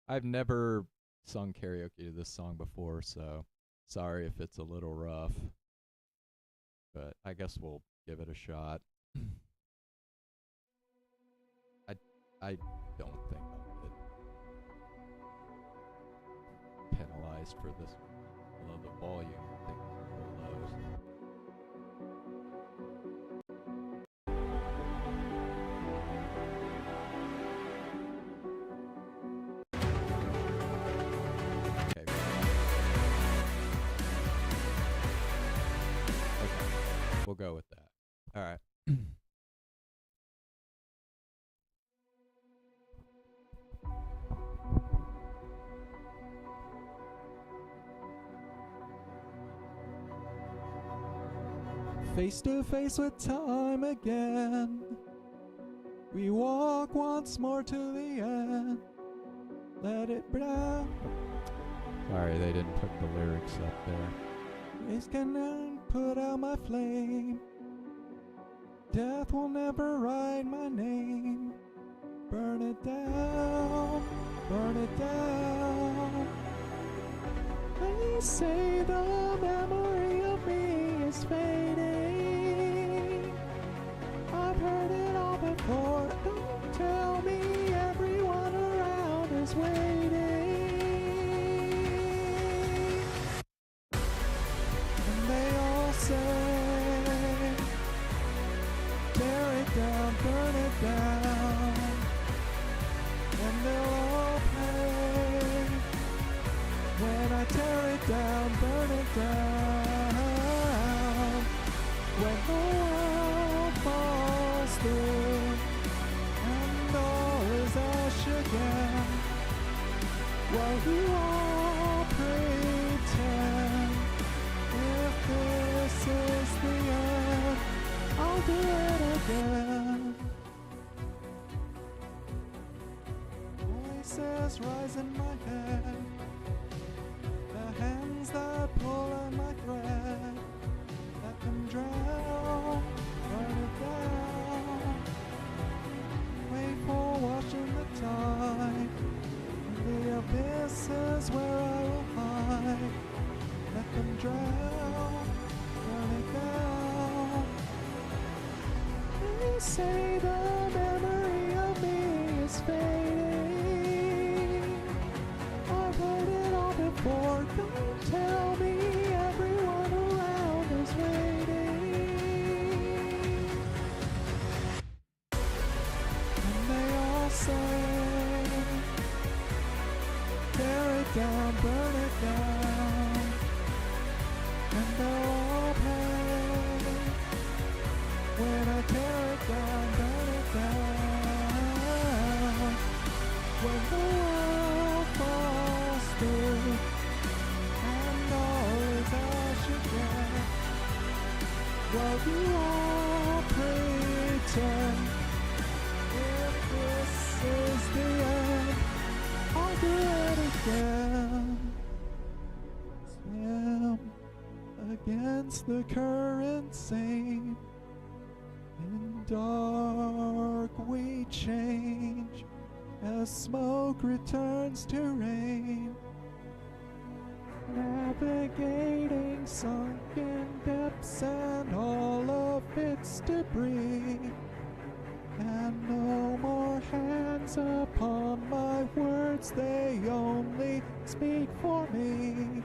I've never sung karaoke to this song before, so sorry if it's a little rough. But I guess we'll give it a shot. I don't think I'll get penalized for this, although the volume I think is a little low. Okay. Okay. We'll go with that. All right. Face to face with time again, we walk once more to the end. Let it down. Sorry, they didn't put the lyrics up there. Race can put out my flame. Death will never write my name. Burn it down, burn it down. They say the memory of me is fading. I've heard it all before. Don't tell me everyone around is waiting. And they all say, tear it down, burn it down. And they'll all pay when I tear it down, burn it down. When the world falls through and all is ash again, while you all pretend, if this is the end, I'll do it again. Voices rise in my head, the hands that pull on my thread, let them drown, burn it down. Wait for washing the tide, the abysses where I will hide. Let them drown, burn it down. They say the memory of me is fading. I've heard it all before, don't tell me everyone around is waiting. And they all say, tear it down, burn it down. And they'll all pay when I tear it down, burn it down. When the world falls through and all is ash again, while you all pretend, if this is the end, I'll do it again. Swim against the current, same. In dark we change as smoke returns to rain. Navigating sunken depths and all of its debris. And no more hands upon my words, they only speak for me.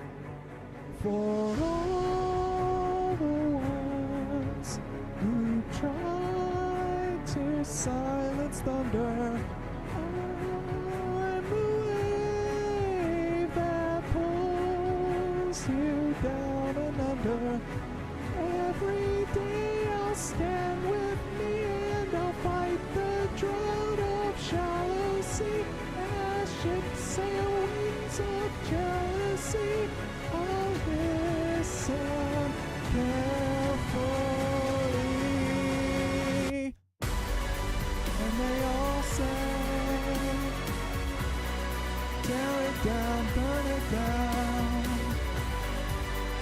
For all the ones who tried to silence thunder, I'm the wave that pulls you down and under. Every day I'll stand with me and I'll fight the drought of shallow sea. As ships sail wings of jealousy, I'll listen carefully. And they all say, tear it down, burn it down.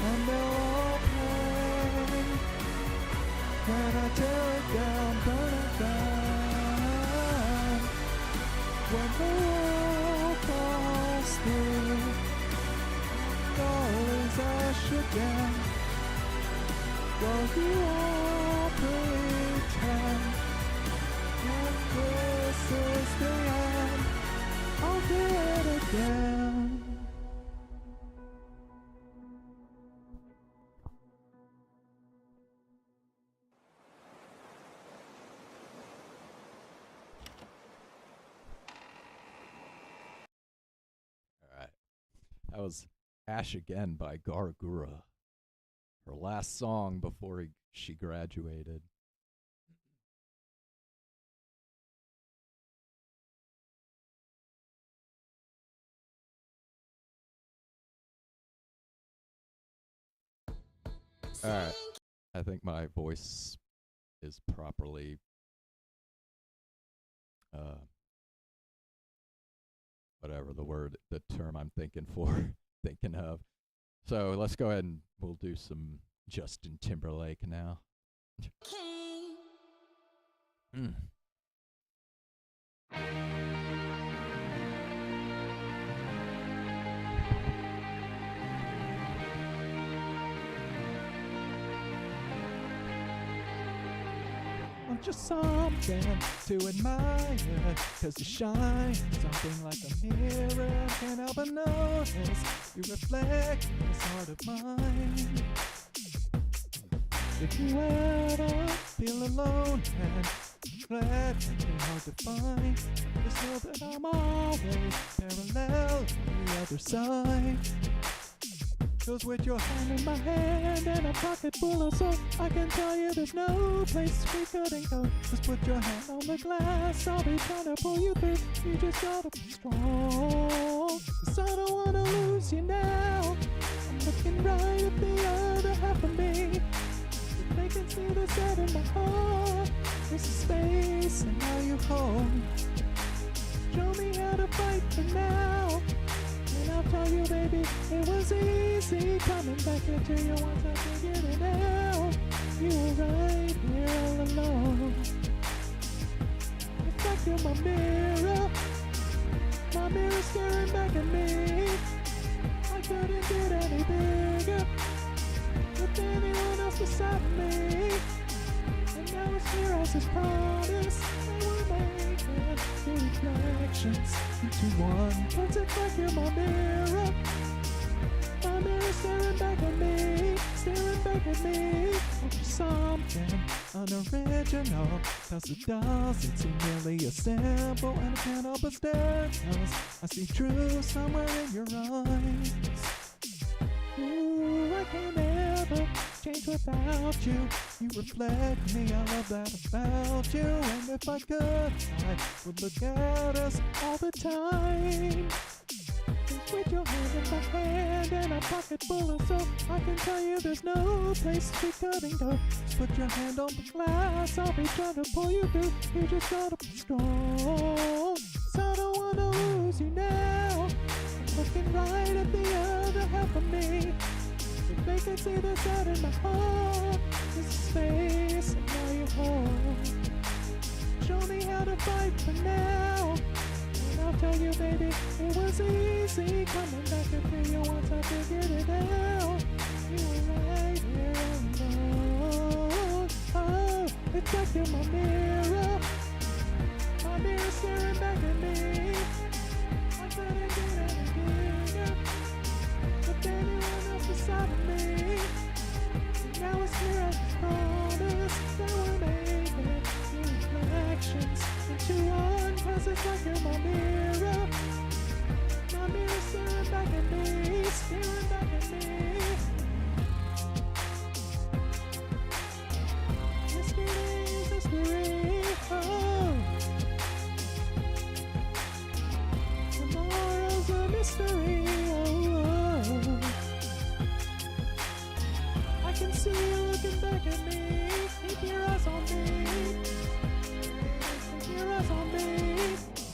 And they'll all pay when I tear it down, burn it down. When the world falls through, all is ash again, while you all pretend, if this is the end, I'll do it again. Alright. That was Ash Again by Gargura. Her last song before she graduated. Alright. I think my voice is properly whatever the term I'm thinking of. So let's go ahead and we'll do some Justin Timberlake now. I'm just something to admire, 'cause you shine something like a never notice you reflect this heart of mine. If you ever feel alone and regret can be hard to find, just know that I'm always parallel on the other side. 'Cause with your hand in my hand and a pocket full of soap, I can tell you there's no place we couldn't go. Just put your hand on the glass, I'll be trying to pull you through. You just gotta be strong, 'cause I don't wanna lose you now. I'm looking right at the other half of me. If they can see the set in my heart, there's a space and now you hold. Show me how to fight for now. And I'll tell you, baby, it was easy coming back into you once I figured it out. You were right here all alone. It's like you're my mirror staring back at me. I couldn't get any bigger with anyone else beside me. And now it's clear as this promise that we're making the reflections into one. 'Cause it's like you're my mirror staring back at me, staring back at me. Oh, you're something unoriginal, 'cause it doesn't seem really as simple, and I can't help but stare, 'cause I see truth somewhere in your eyes. Ooh, I can't ever change without you. You reflect me, I love that about you. And if I could, I would look at us all the time. 'Cause with your hand in my hand and a pocket full of soap, I can tell you there's no place we couldn't go. Just put your hand on the glass, I'll be trying to pull you through. You just gotta be strong, 'cause I don't wanna lose you now. I'm looking right at the other half of me. If they can see the set in my heart, there's a space and now you hold. Show me how to fight for now. And I'll tell you, baby, it was easy coming back into you once I figured it out. You were right here alone. Oh, it's like you're my mirror staring back at me. I couldn't get any bigger with anyone else beside of me. And now it's clear as a promise that we're making new reflections into one. 'Cause it's like you're my mirror staring back at me, staring back at me. Mystery, oh. Tomorrow's a mystery, oh. I can see you looking back at me. Keep your eyes on me. Keep your eyes on me.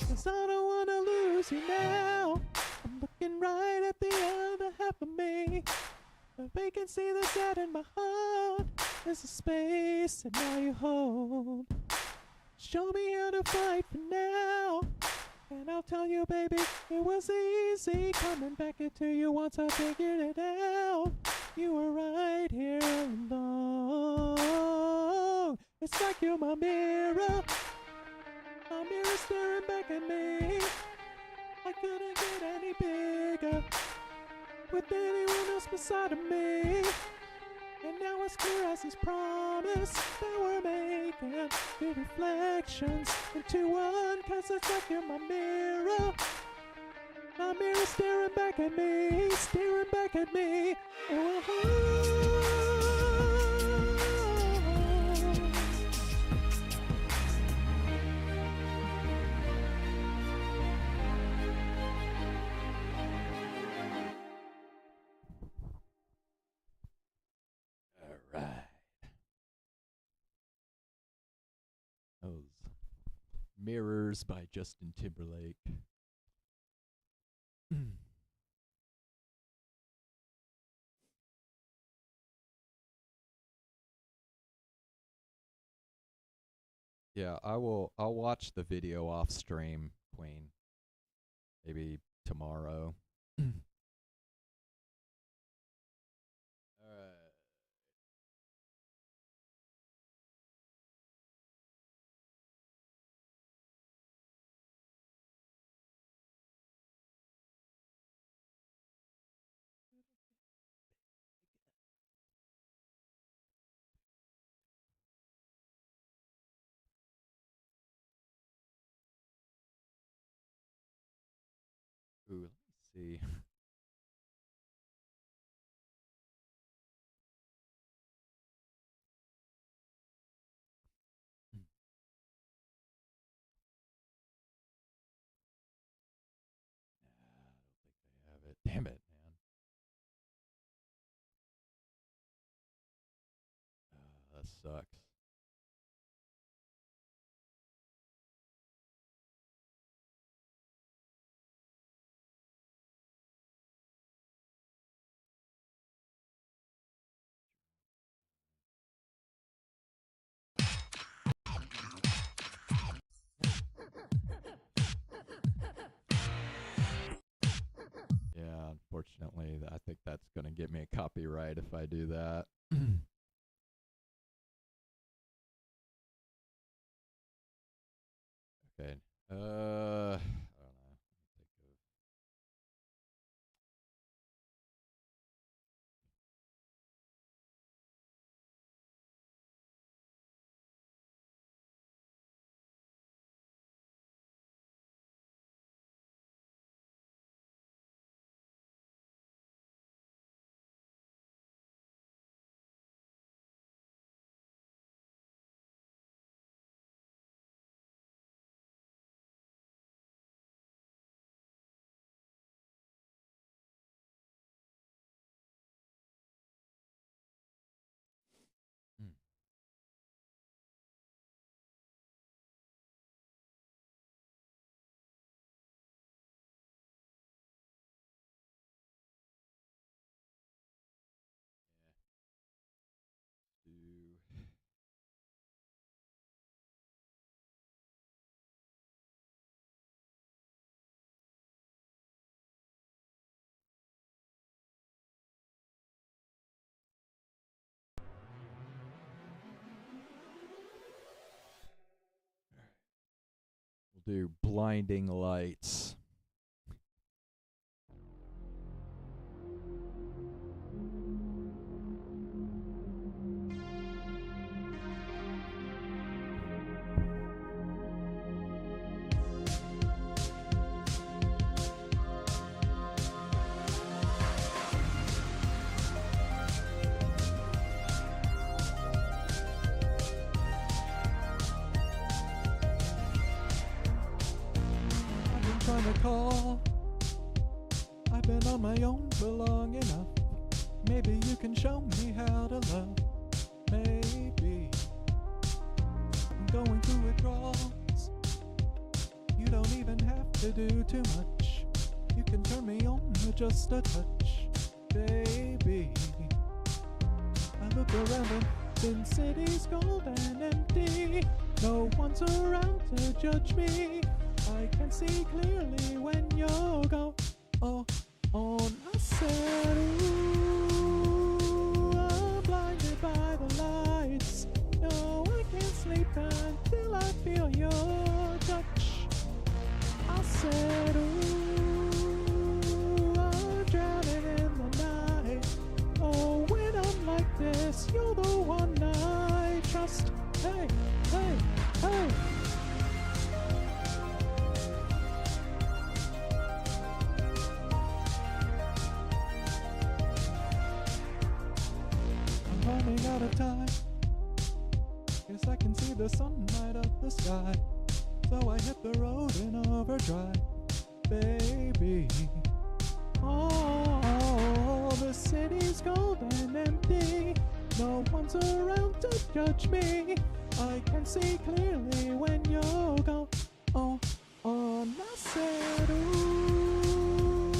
'Cause I don't wanna lose you now. I'm looking right at the other half of me. If they can see the set in my heart, there's a space and now you hold. Show me how to fight for now. And I'll tell you, baby, it was easy coming back into you once I figured it out. You were right here alone. It's like you're my mirror staring back at me. I couldn't get any bigger with anyone else beside of me. And now it's clear as this promise that we're making the reflections into one. 'Cause it's like you're my mirror staring back at me, staring back at me. Oh. Alright. That was Mirrors by Justin Timberlake. Yeah, I'll watch the video off stream, Queen. Maybe tomorrow. see. I don't think they have it. Damn it, man. That sucks. Yeah, unfortunately, I think that's going to get me a copyright if I do that. Okay. I don't know. Let me think of. Hmm. Yeah. We'll do blinding lights. I've been trying to call. I've been on my own for long enough. Maybe you can show me how to love. Maybe I'm going through withdrawals. You don't even have to do too much. You can turn me on with just a touch, baby. I look around and the city's cold and empty. No one's around to judge me. I can see clearly when you're gone. Oh, on. I said, ooh, I'm blinded by the lights. No, I can't sleep until I feel your touch. I said, ooh, I'm drowning in the night. Oh, when I'm like this, you're the one I trust. Hey, hey, hey. I'm running out of time. Guess I can see the sun light up the sky. So I hit the road in overdrive, baby. Oh, the city's cold and empty. No one's around to judge me. I can see clearly when you're gone. Oh, I said, ooh,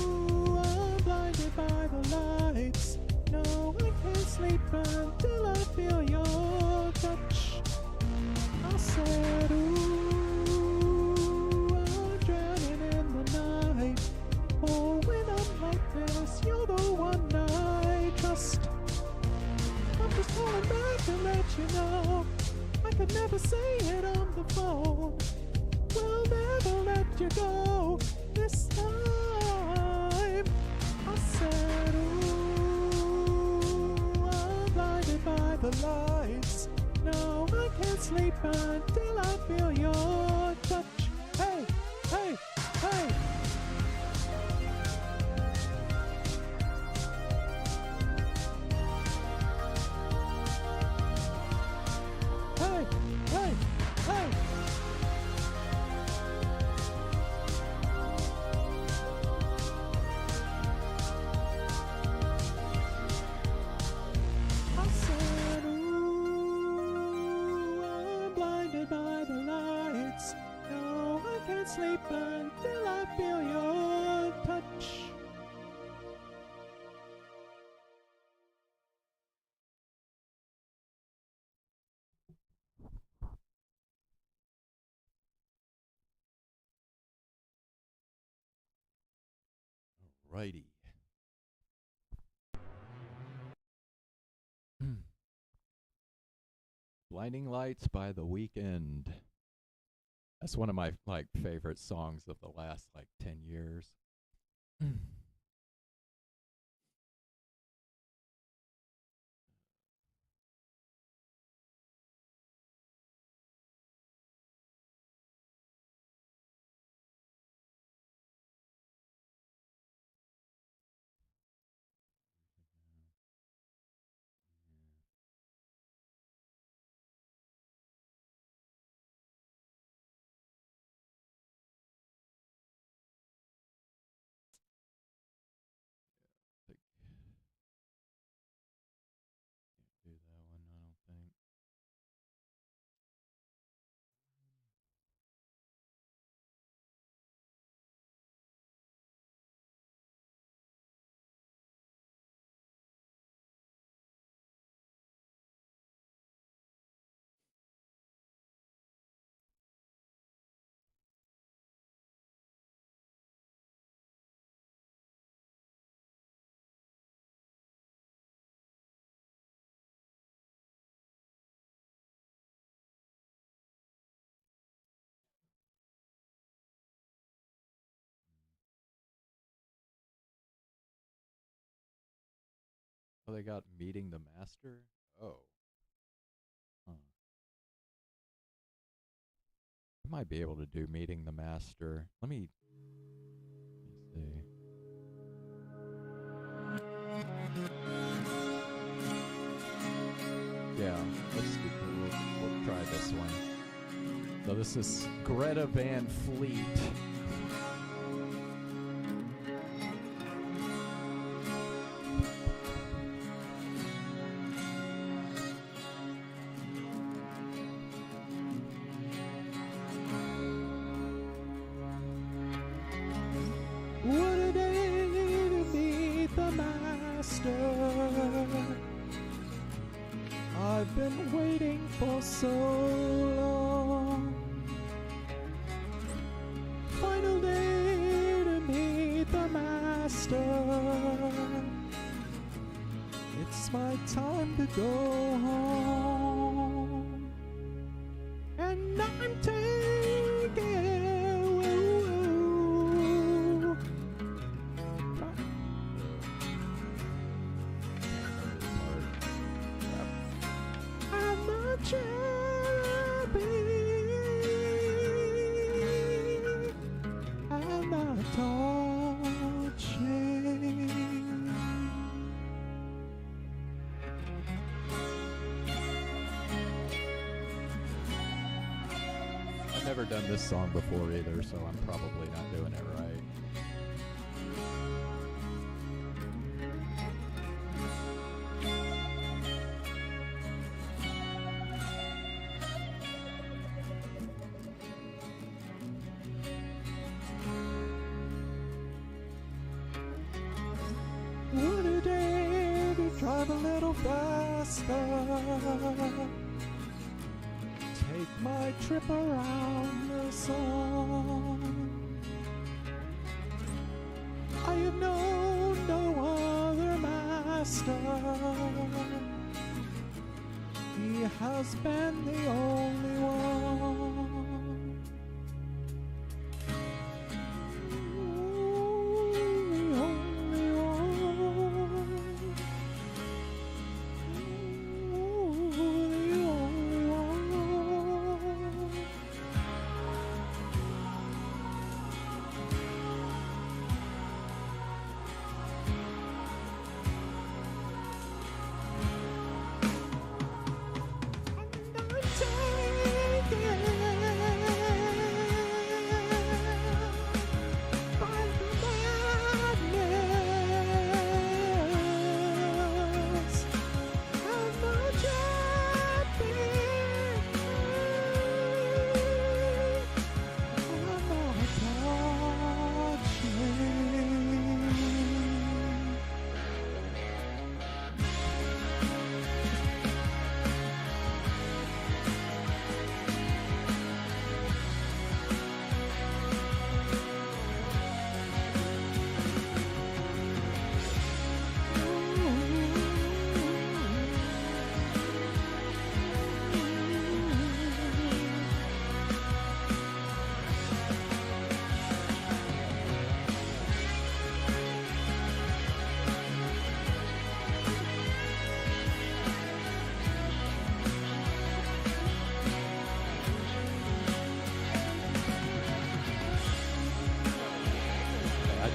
I'm blinded by the lights. No, I can't sleep until I feel your touch. I said, ooh, I'm drowning in the night. Oh, when I'm like this, you're the one I trust. I'm just calling back to let you know I could never say it on the phone. We'll never let you go this time. I said, ooh, I'm blinded by the lights. No, I can't sleep until I feel your touch. Hey, hey, hey. Alrighty. Blinding Lights by The Weeknd. That's one of my favorite songs of the last 10 years. Can't do that one, I don't think. Oh, they got Meeting the Master? Oh. Huh. I might be able to do Meeting the Master. Let me see. Yeah, we'll try this one. So this is Greta Van Fleet. What a day to meet the master. I've been waiting for so long. Final day to meet the master. It's my time to go home. And I'm taking I've never done this song before either, so I'm probably not doing it right. What a day to drive a little faster. Take my trip around the sun. I have known no other master. He has been the only one.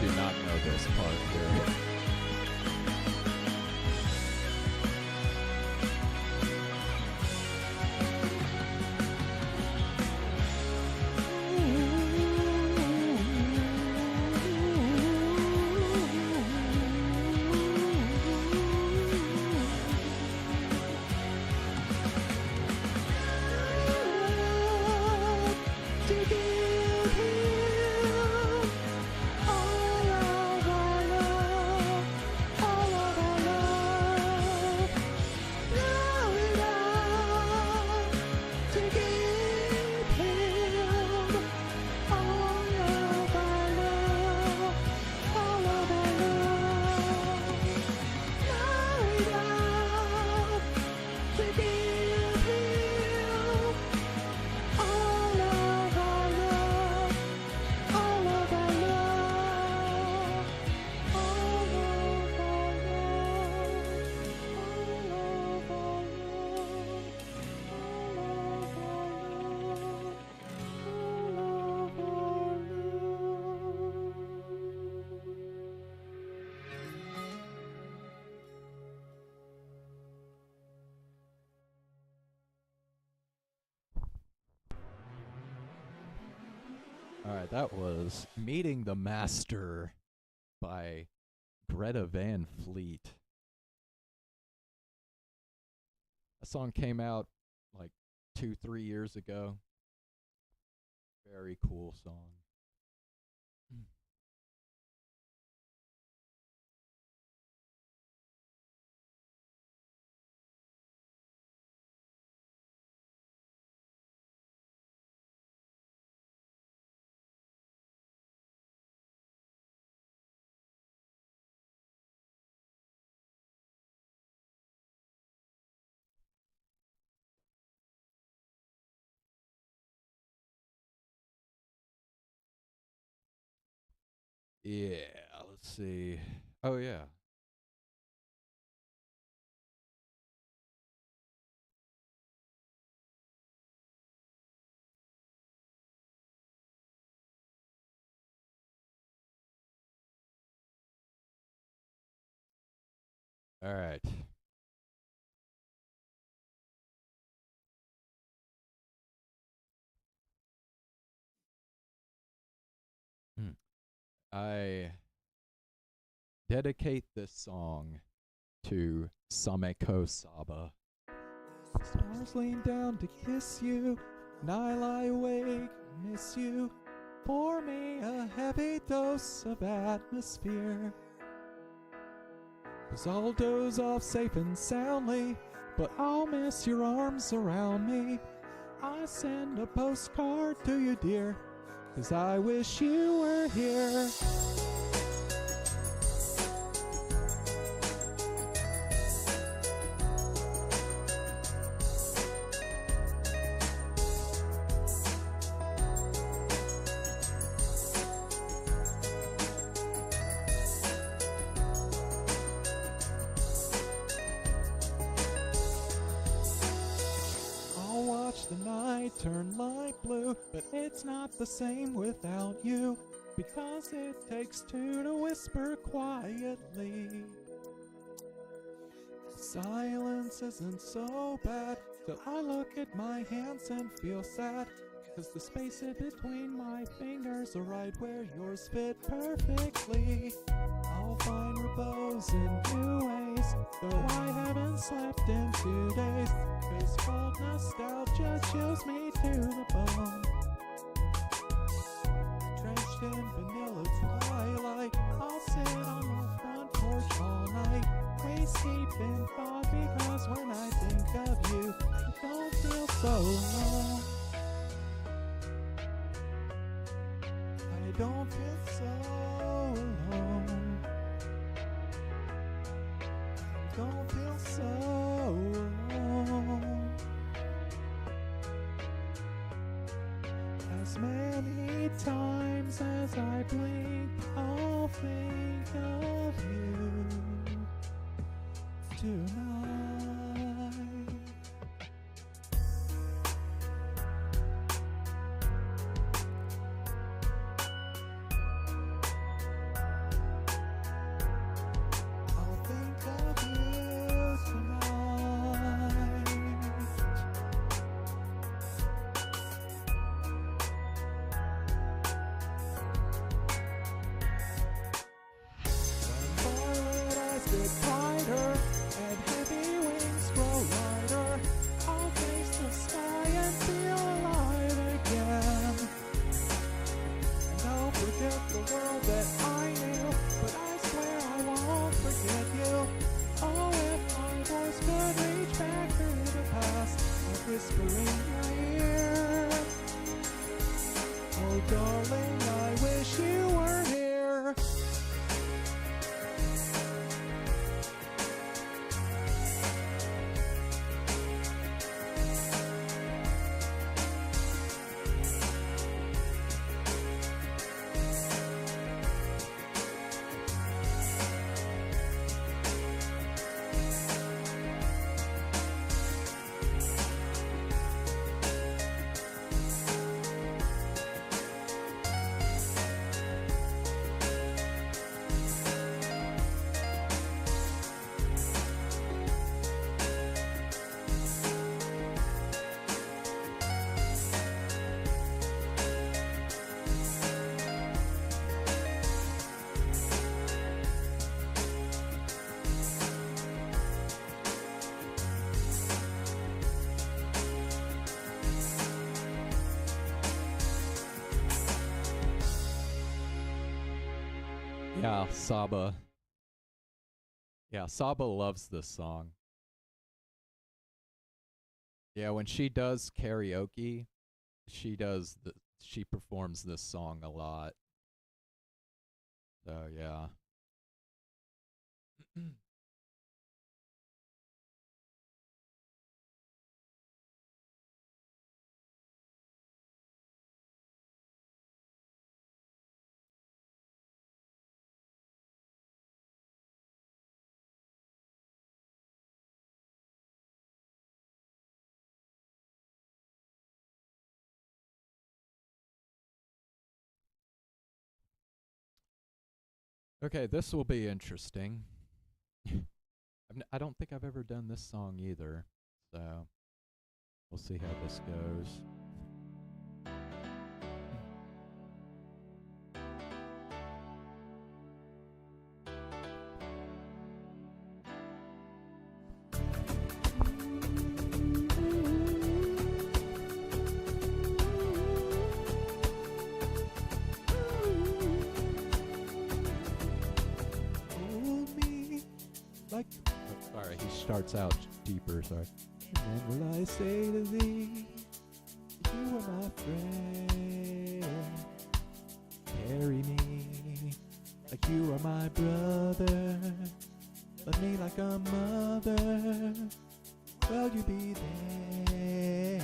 do not know this part here. Alright, that was Meeting the Master by Greta Van Fleet. That song came out like 2-3 years ago. Very cool song. Yeah, let's see. Oh, yeah. All right. I dedicate this song to Sameko Saba. Stars lean down to kiss you, and I lie awake, miss you. Pour me a heavy dose of atmosphere. 'Cause I'll doze off safe and soundly, but I'll miss your arms around me. I send a postcard to you, dear, 'cause I wish you were here. The night turn light blue, but it's not the same without you, because it takes two to whisper quietly. Silence isn't so bad till I look at my hands and feel sad, 'cause the space in between my fingers are right where yours fit perfectly. I'll find repose in new ways, though I haven't slept in 2 days, 'cause cold nostalgia chills me to the bone. Drenched in vanilla twilight, I'll sit on the front porch all night, waist deep in thought, because when I think of you, I don't feel so alone. I don't feel so alone. I don't feel so alone. As many times as I blink, I'll think of you tonight. Yeah, Saba. Yeah, Saba loves this song. Yeah, when she does karaoke, she performs this song a lot. So yeah. Okay, this will be interesting. I don't think I've ever done this song either, so we'll see how this goes. Hold me like. Oh, sorry, he starts out deeper, sorry. And then will I say to thee, you are my friend. Carry me like you are my brother. Love me like a mother. Will you be there?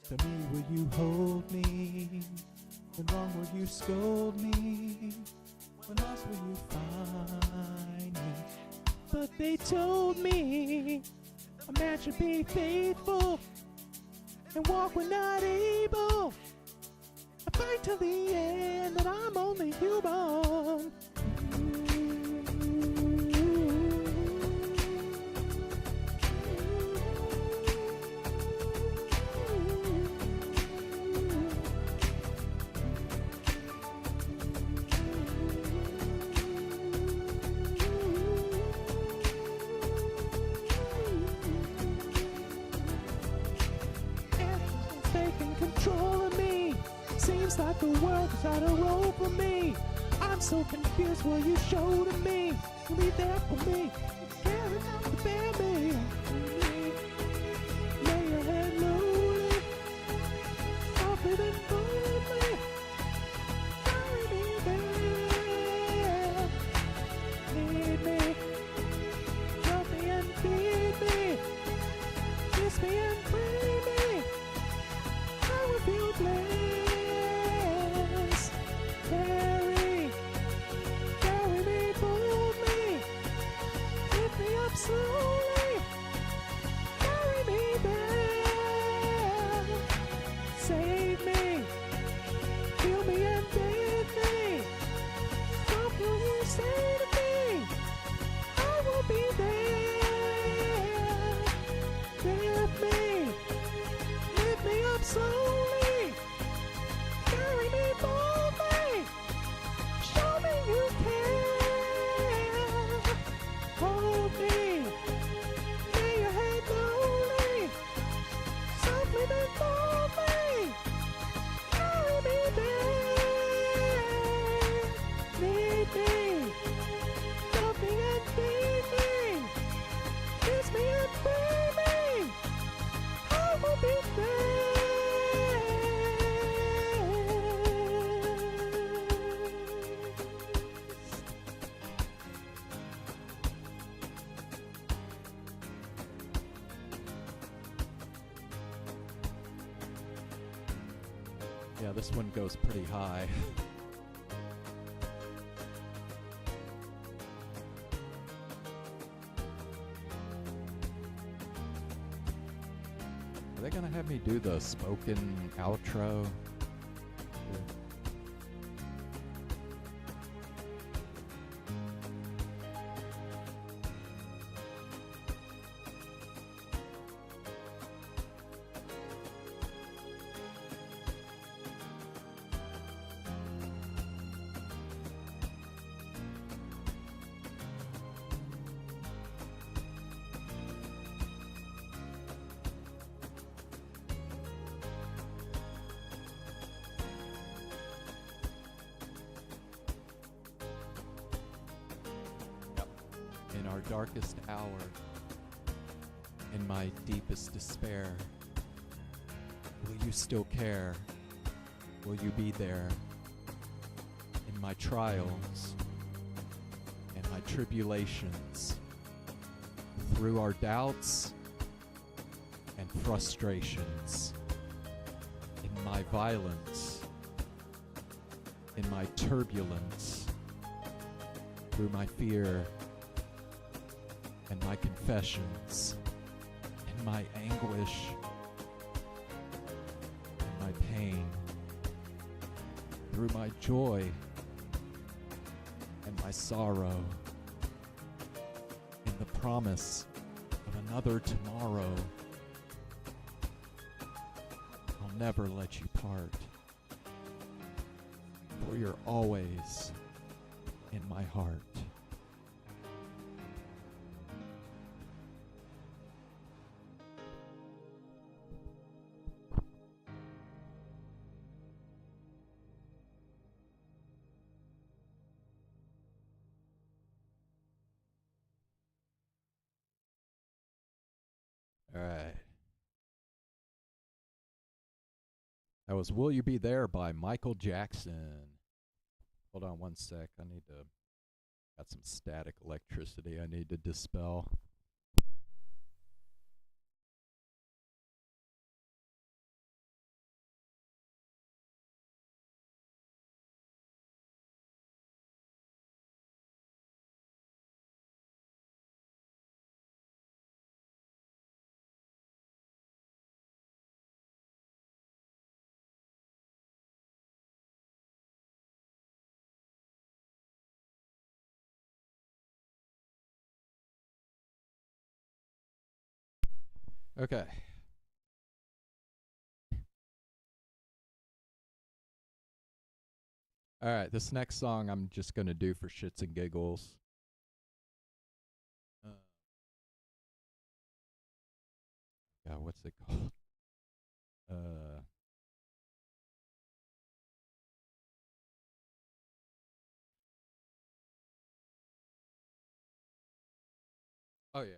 Tell me, will you hold me? When wrong, will you scold me? When lost, will you find me? But they told me a man should be faithful and walk when not able. I fight till the end that I'm only human. Taking control of me. Seems like the world is out of roll for me. I'm so confused. Will you show to me? Will be there for me? Carry out the family. Lay your head lowly. Softly then boldly. Carry me there. Need me. Love me and feed me. Kiss me and free me. I will feel blessed. Carry me boldly. Lift me up slowly. Carry me there. Save me. Heal me and bathe me. What will you say to me? I will be there. With me. Lift me up slowly. Carry me boldly. Show me you care. Hold me. Lay your head lowly. Softly then boldly. Carry me there. Lead me. Love me and feed me. Kiss me and free me. I will be there. Yeah, this one goes pretty high. Are they gonna have me do the spoken outro? our darkest hour, in my deepest despair, will you still care? Will you be there in my trials and my tribulations, through our doubts and frustrations, in my violence, in my turbulence, through my fear and my confessions, in my anguish and my pain, through my joy and my sorrow, in the promise of another tomorrow. I'll never let you part, for you're always in my heart. All right. That was Will You Be There by Michael Jackson. Hold on one sec. Got some static electricity I need to dispel. Okay. All right, this next song I'm just going to do for shits and giggles. God, what's it called? Oh, yeah.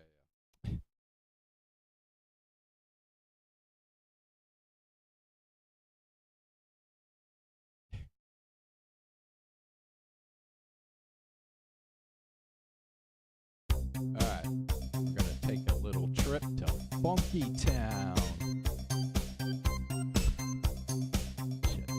All right, we're gonna take a little trip to Funky Town. Shit.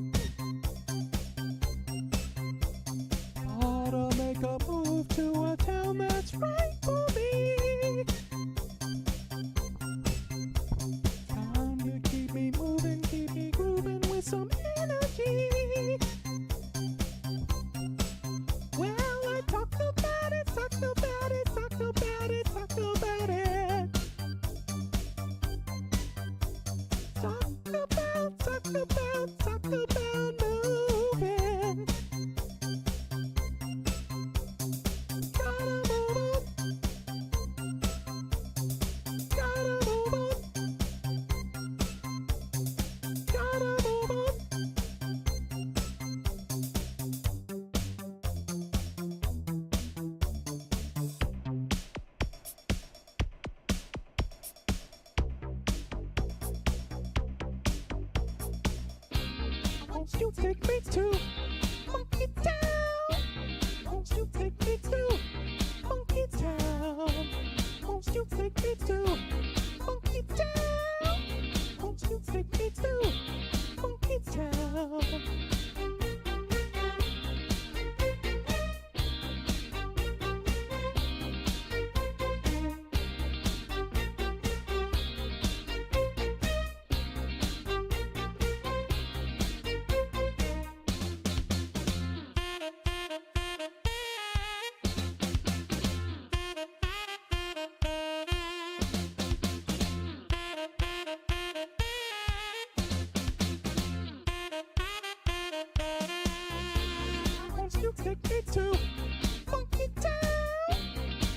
Oughta make a move to a town that's right for me. Time to keep me moving, keep me grooving with some energy. Well, I talked about it, talked about it, talked about it, talked about it. Talked about, talked about, talked about moving. Gotta move on. Gotta move on. Gotta move on. Won't you take me to Funky Town? Won't you take me to Funky Town? Won't you take me to Funky Town? Won't you take me to Funky Town? Won't you take me to Funky Town?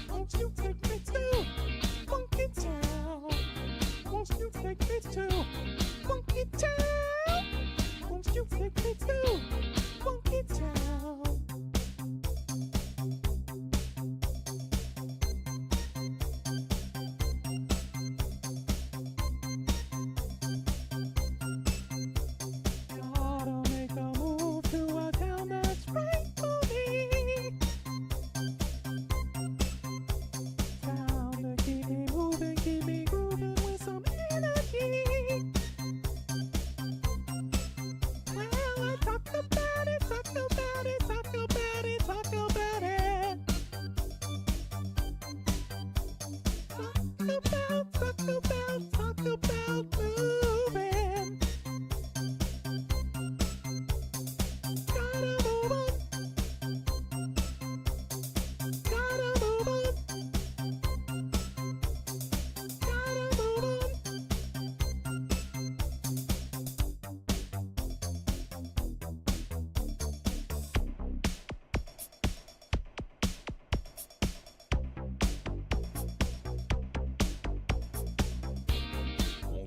Won't you take me to Funky Town? Won't you take me to Funky Town? Won't you take me to Funky Town?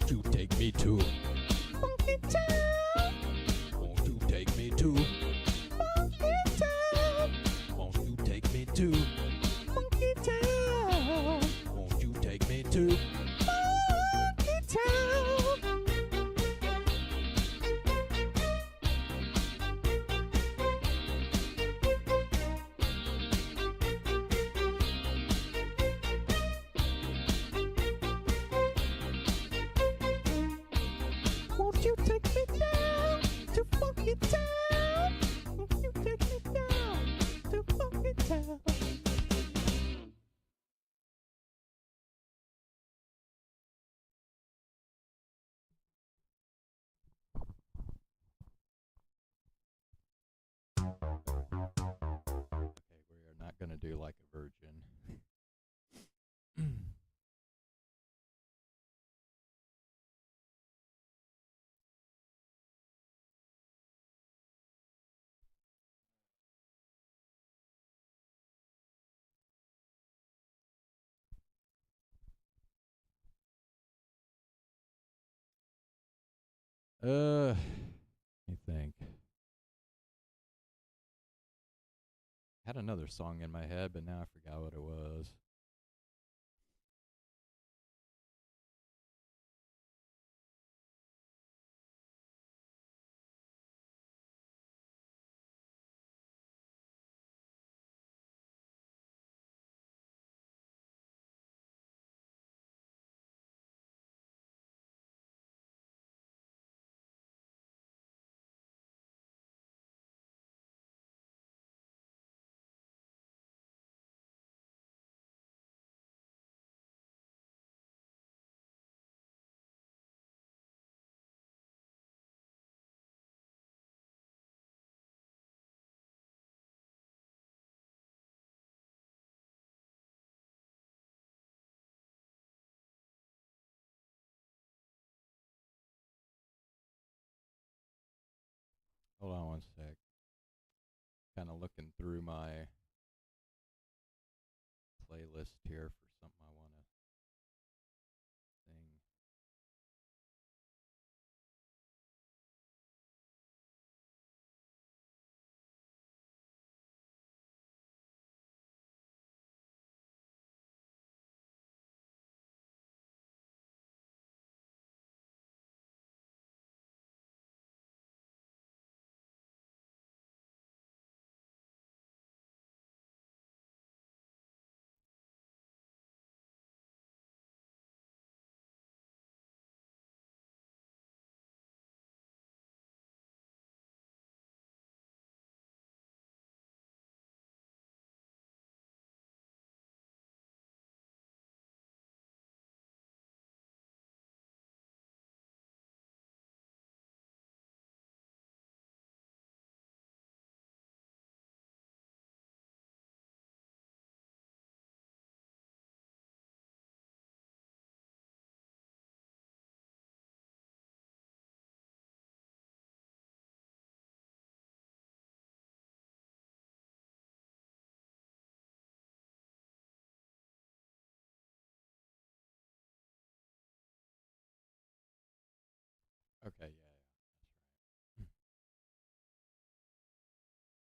Won't you take me to Monkey Town? Won't you take me to Monkey Town? Won't you take me to Monkey Town? Won't you take me to Monkey Town? Won't you take me down to Funky Town? Won't you take me down to Funky Town? Okay, we are not gonna do like a virgin. Let me think. Had another song in my head, but now I forgot what it was. Hold on one sec. Kind of looking through my playlist here for something I want to sing. Okay, yeah, that's right.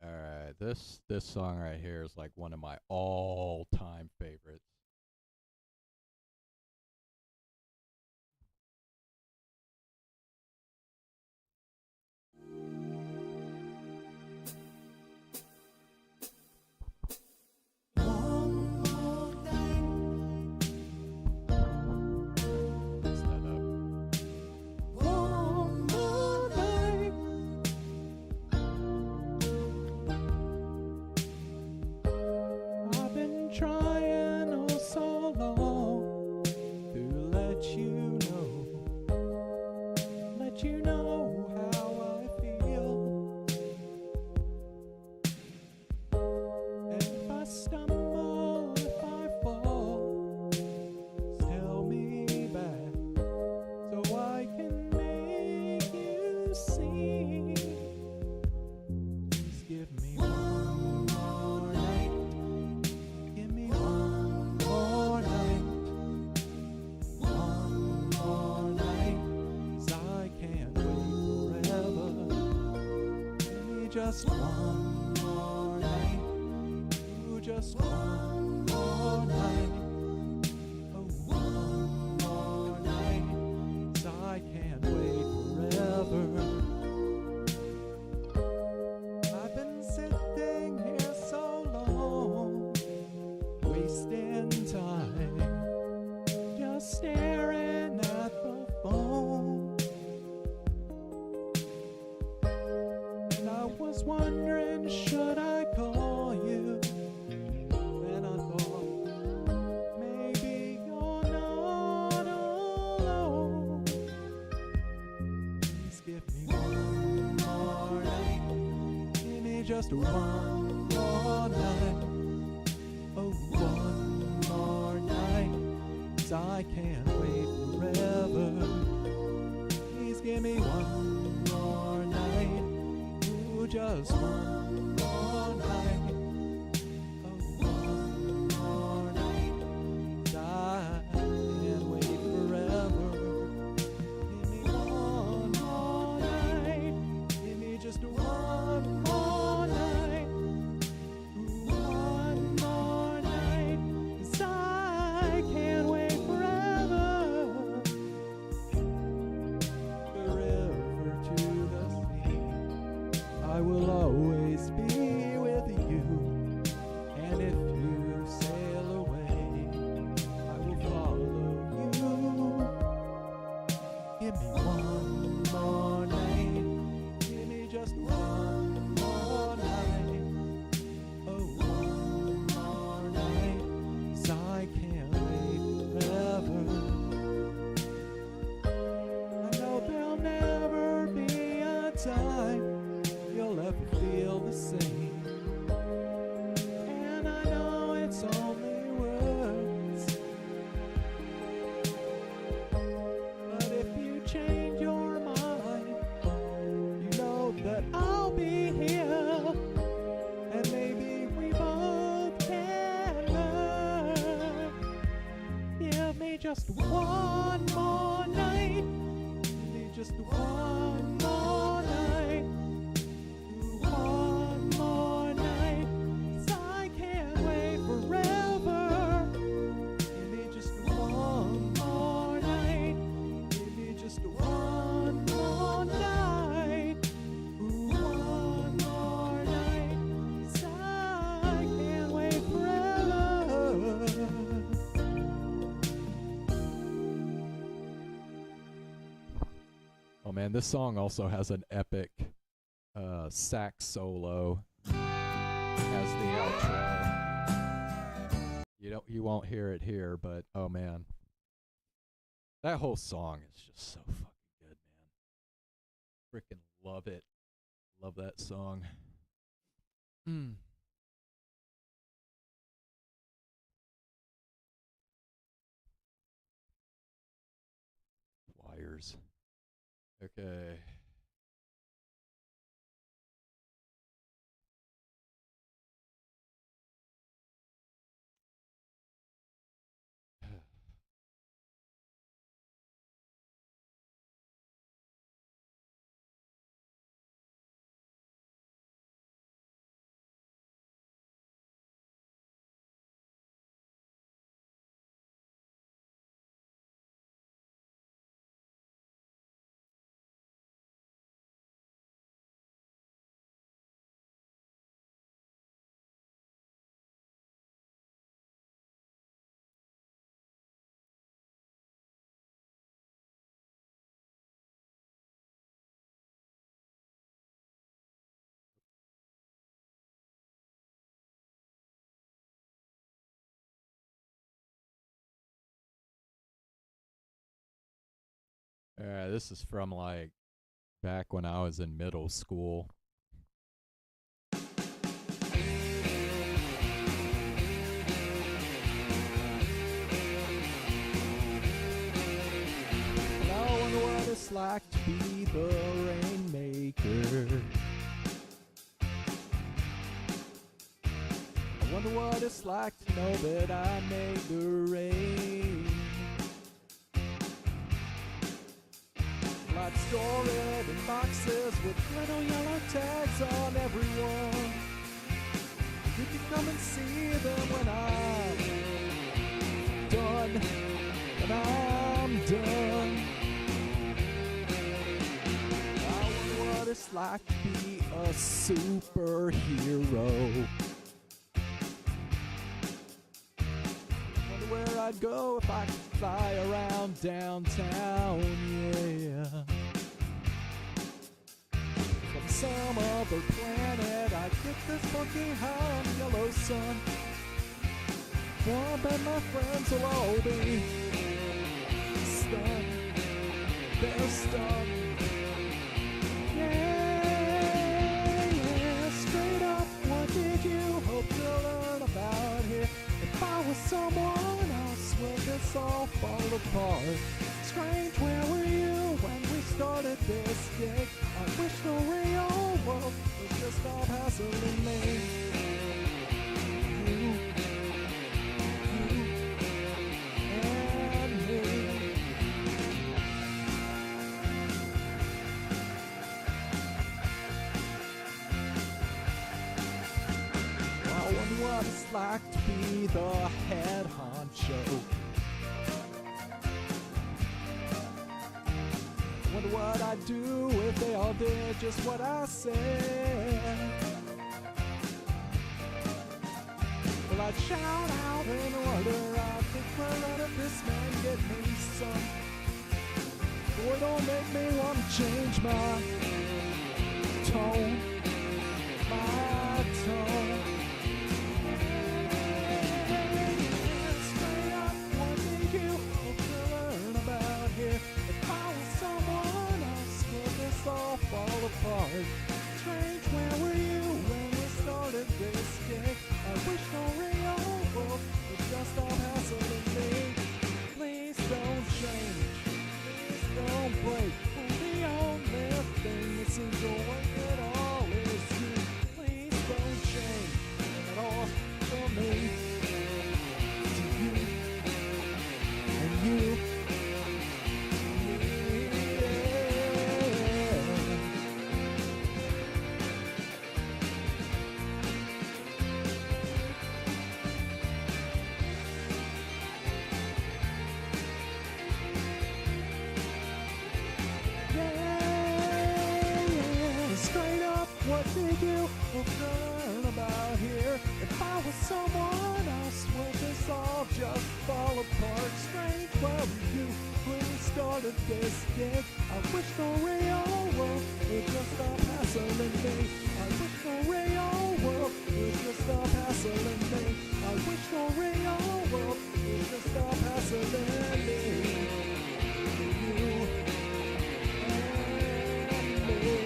All right, this song right here is like one of my all-time favorites. Mess that up. I've been trying oh just one more night. Ooh, just one more night. Oh, one more night. 'Cause I can't wait forever. I've been sitting here so long, wasting time, just staring at the phone. And I was wondering, should I call you? And I thought, maybe you're not alone. Please give me one more night. Give me just one more night. Oh, one more night. 'Cause I can't wait forever. Please give me one more night. Ooh, just one more night. Oh, one more night. 'Cause I can't wait forever. Give me one more night. Give me just one more night. Ooh, one more night. 'Cause I can't wait forever. Forever to the sea. I will always be with you. And if you sail away, I will follow you. Give me one more night. Give me just one more night. Oh, one more night. 'Cause I can't wait forever. I know there'll never be a time you'll ever feel the same. And I know it's only words. But if you change your mind, you know that I'll be here. And maybe we both can learn. Give me just one more night. Give me just one more night. One more night. 'Cause I can't wait forever. Give me just one more night. Give me just one more night. Ooh, one more night. 'Cause I can't wait forever. Oh man, this song also has an epic sax solo as the outro. You won't hear it here, but oh man, that whole song is just so fucking good, man. Freaking love it. Love that song. Wires. Okay. This is from like back when I was in middle school. I wonder what it's like to be the rainmaker. I wonder what it's like to know that I made the rain. I'd store it in boxes with little yellow tags on everyone. You can come and see them when I'm done. When I'm done. I wonder what it's like to be a superhero. Wonder where I'd go if I could fly around downtown, yeah. From some other planet, I'd get this funky high on the yellow sun. Well, I bet my friends will all be stunned. They're stunned. Yeah, straight up, what did you hope to learn about here? If I was someone else, will this all fall apart? Strange, where were you when we started this gig? I wish the real world was just all hassling me. You and me. I wonder what it's like to be the head honcho. Wonder what I'd do if they all did just what I said. Well, I'd shout out in order. I think we'll let this man get me some. Boy, don't make me want to change my tone. My tone. Straight up, what did you hope to learn about here? If I was someone else, would this all fall apart? Strange, where were you when we started this gig? I wish the real world would just stop hassling me. Please don't change, please don't break. The only thing that seems to work at all is you. Please don't change at all for me. To you and you. Straight up, what did you learn about here? If I was someone else, would this all just fall apart? Strange, where were you when we started this gig? I wish the real world would just stop hassling me. I wish the real world would just stop hassling me. I wish the real world would just stop hassling me. You and me.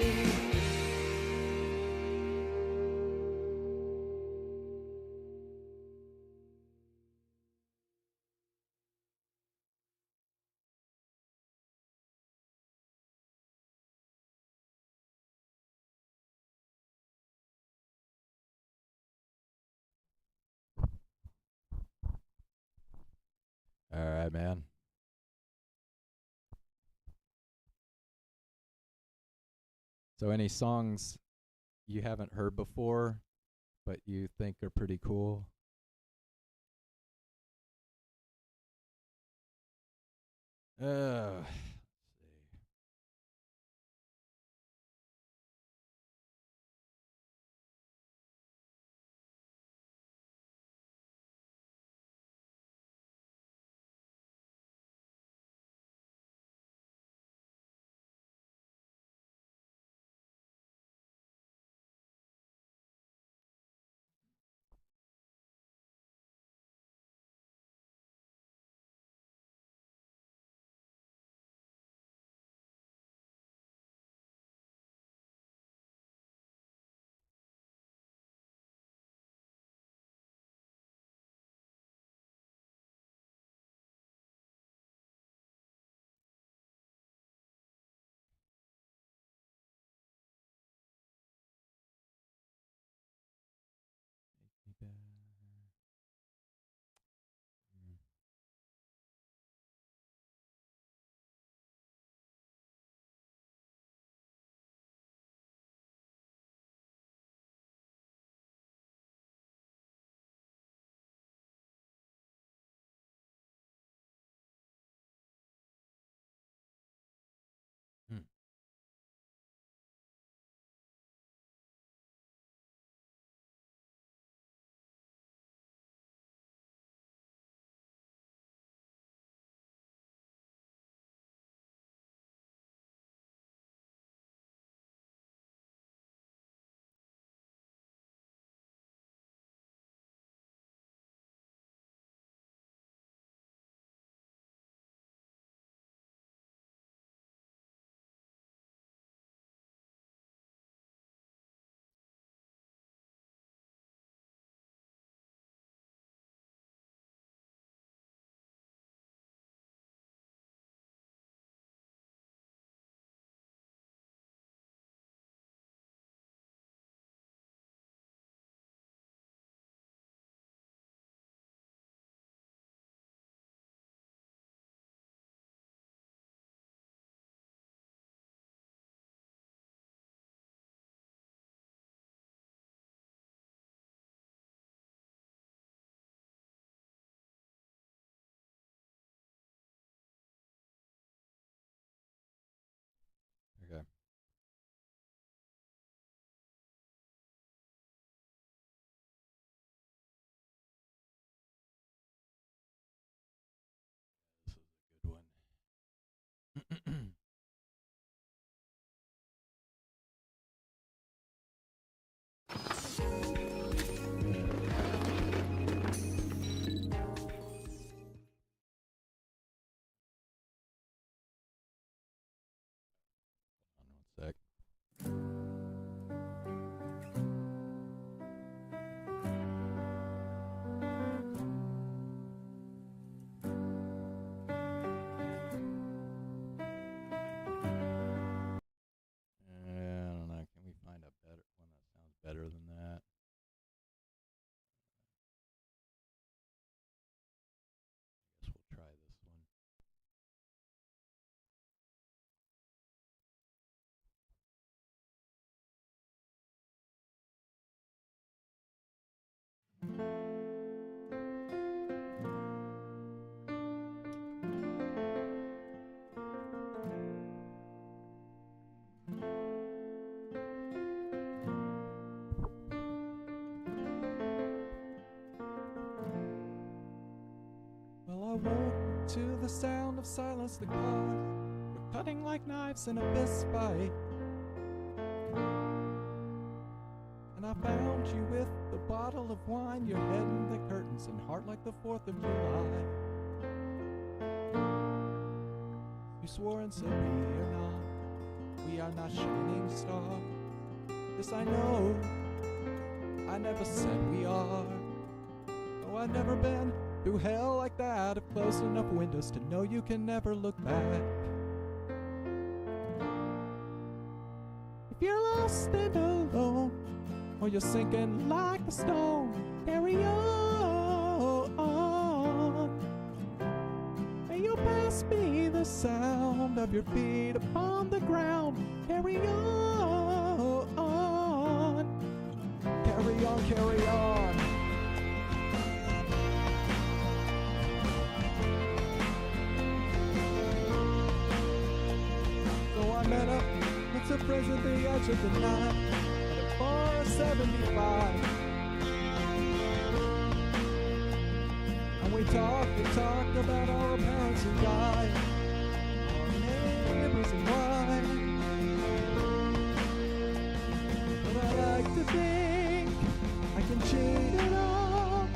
All right, man. So, any songs you haven't heard before, but you think are pretty cool? Let's see. smoke to the sound of silence that cars were cutting like knives in a fist fight. And I found you with the bottle of wine, your head in the curtains and heart like the 4th of July. You swore and said we are not shining stars. This I know, I never said we are. No, I've never been through hell like that. I've closed enough windows to know you can never look back. If you're lost and alone, or you're sinking like a stone, carry on. May your past be the sound of your feet upon the ground. Carry on. Carry on, carry on. So I met up with some friends at the edge of the night. 475. And we talked about our parents who died, our neighbors and why. But I like to think I can cheat it all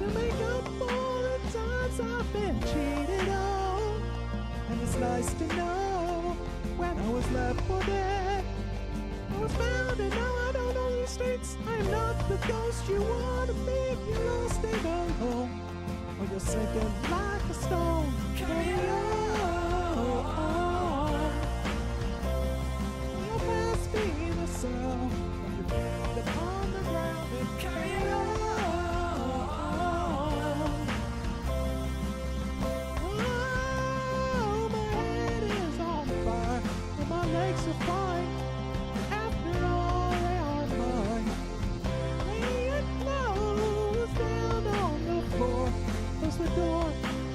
to make up for the times I've been cheated on. And it's nice to know when I was left for dead, I was found and now I don't know these streets. I am not the ghost you want to be. You're lost and alone, or you're sinking like a stone. Carry on. Your past be the sound of your feet upon the ground and carry on. Oh, my head is on fire and my legs are fine. After all, they are mine. Lay it close down on the floor. Close the door,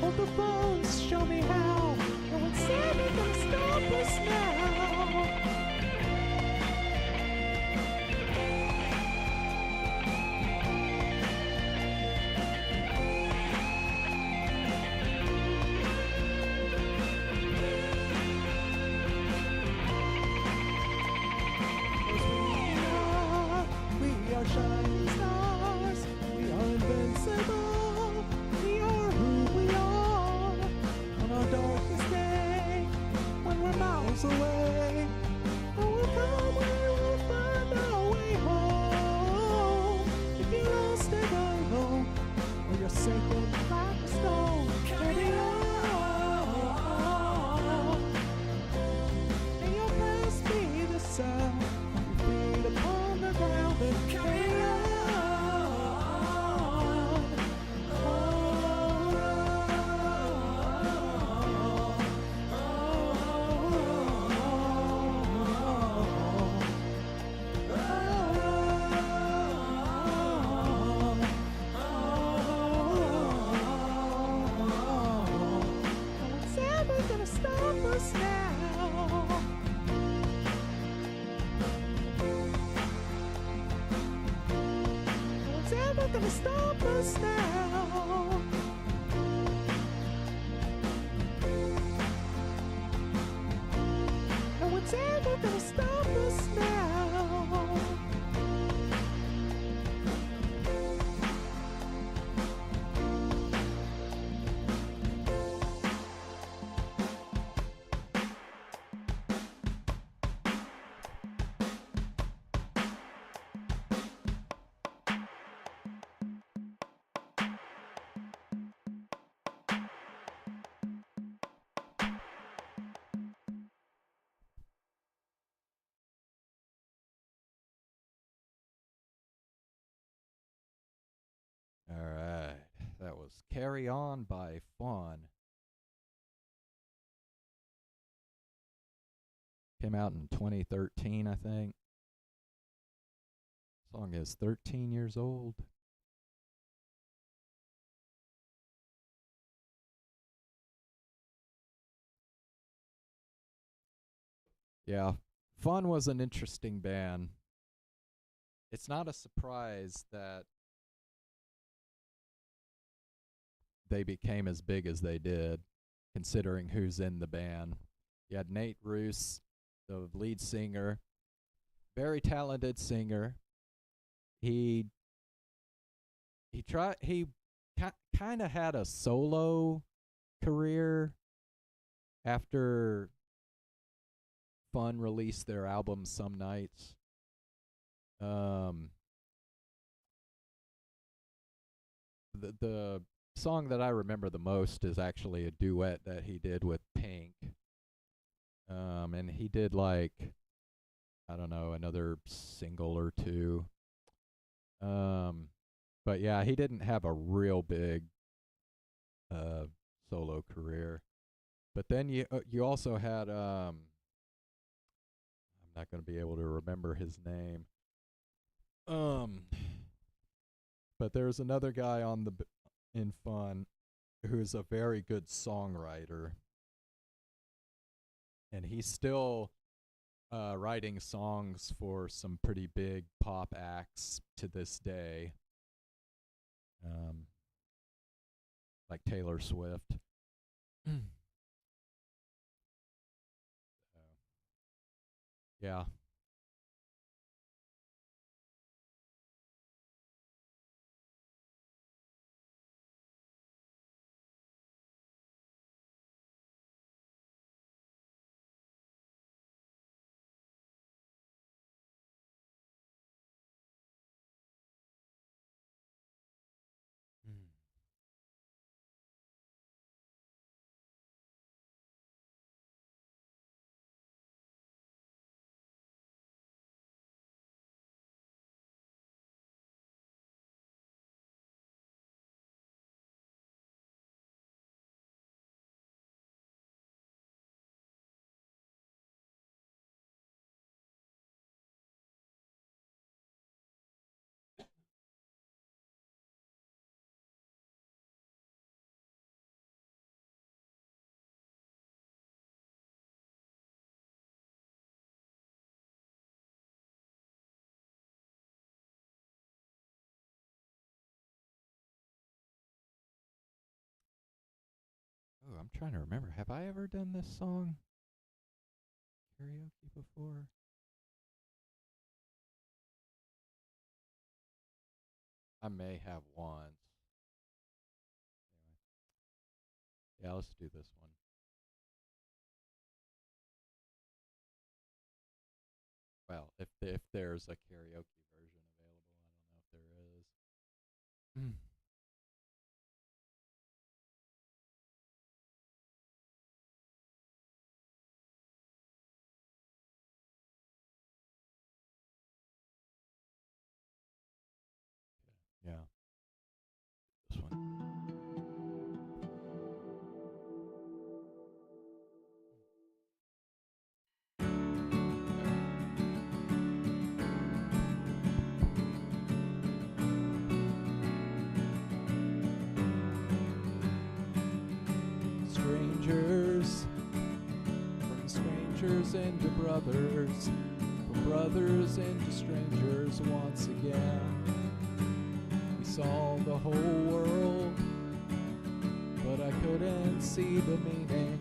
hold the phones, show me how. No one said they're gonna stop us now. We are shining stars. We are invincible. We are who we are. On our darkest day, when we're miles away, when we come, we will find our way home. If you're lost and alone, or you're sinking like a stone, carry on. And your past be the sound of your feet upon the ground and carry on. What's ever gonna stop us now? What's ever gonna stop us now? And what's ever gonna stop us now? Alright, that was Carry On by Fawn. Came out in 2013, I think. Song is 13 years old. Yeah, Fawn was an interesting band. It's not a surprise that they became as big as they did, considering who's in the band. You had Nate Roos, the lead singer, very talented singer. He kind of had a solo career after Fun released their album Some Nights. The song that I remember the most is actually a duet that he did with Pink. And he did like, I don't know, another single or two. But yeah, he didn't have a real big solo career. But then you also had I'm not going to be able to remember his name. But there's another guy in Fun who's a very good songwriter, and he's still writing songs for some pretty big pop acts to this day, like Taylor Swift. Yeah. Oh, I'm trying to remember. Have I ever done this song karaoke before? I may have once. Anyway. Yeah, let's do this one. Well, if there's a karaoke version available, I don't know if there is. Yeah. This one. Strangers, from strangers into brothers, from brothers into strangers once again. We saw the whole world, but I couldn't see the meaning.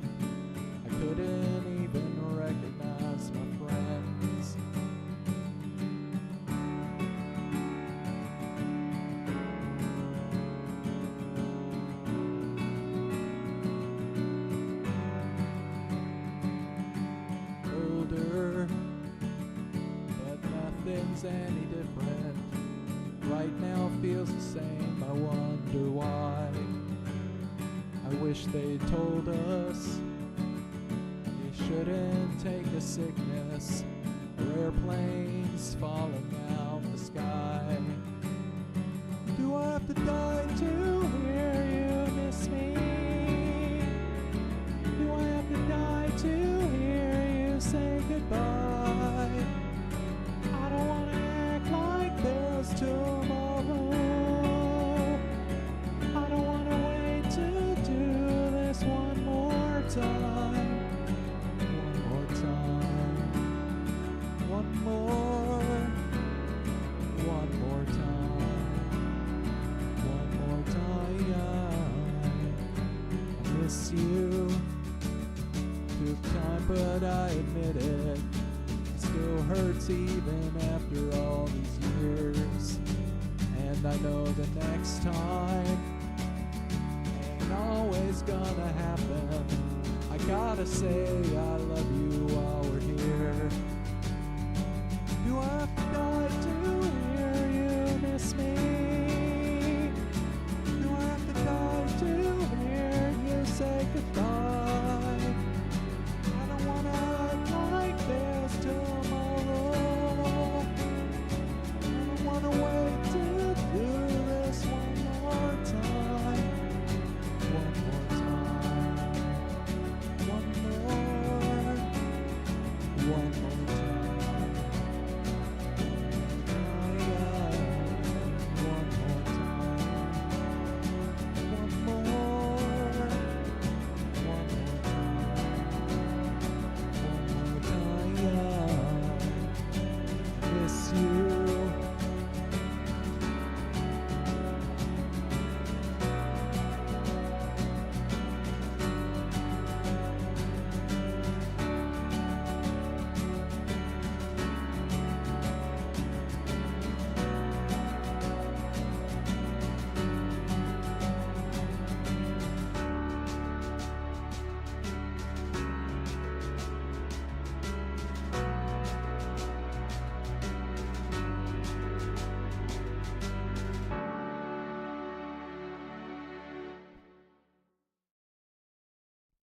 I couldn't even recognize my friends. Older, but nothing's any different. Right now feels the same, I wonder why. I wish they told us you shouldn't take a sickness or airplanes falling out the sky. Do I have to die to hear you miss me? Do I have to die to hear you say goodbye? I don't want to act like there's tomorrow. I don't want to wait to do this one more time. One more time. One more time. One more miss you. Took time, but I admit it. Still hurts even after all these years. And I know the next time ain't always gonna happen. I gotta say I love you while we're here. Do I have to die to hear you miss me? Do I have to die to hear you say goodbye? I don't wanna act like there's tomorrow. I don't wanna wait to do this one more time. One more time. One more. One more time. One more time. One more. One more time. Miss you.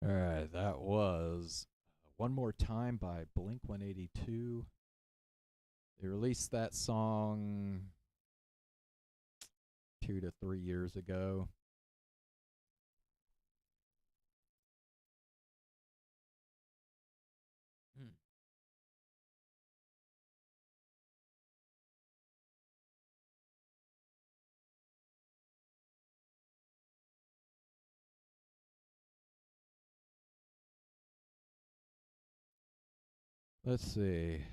All right, that was One More Time by Blink 182. They released that song 2 to 3 years ago. Let's see.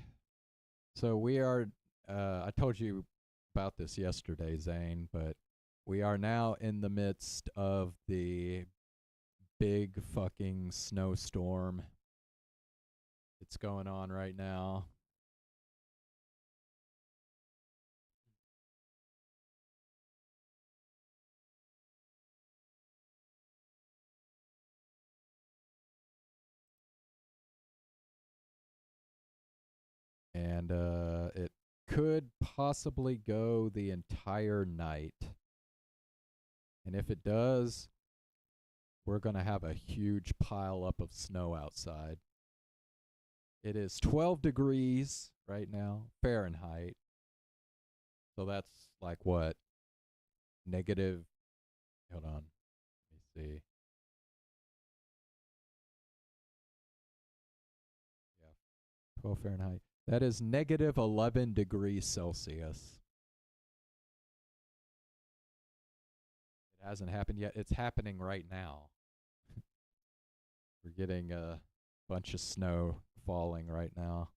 So we are, I told you about this yesterday, Zane, but we are now in the midst of the big fucking snowstorm. It's going on right now. And it could possibly go the entire night. And if it does, we're going to have a huge pile up of snow outside. It is 12 degrees right now, Fahrenheit. So that's like what? Negative, hold on, let me see. Yeah, 12 Fahrenheit. That is negative 11 degrees Celsius. It hasn't happened yet. It's happening right now. We're getting a bunch of snow falling right now.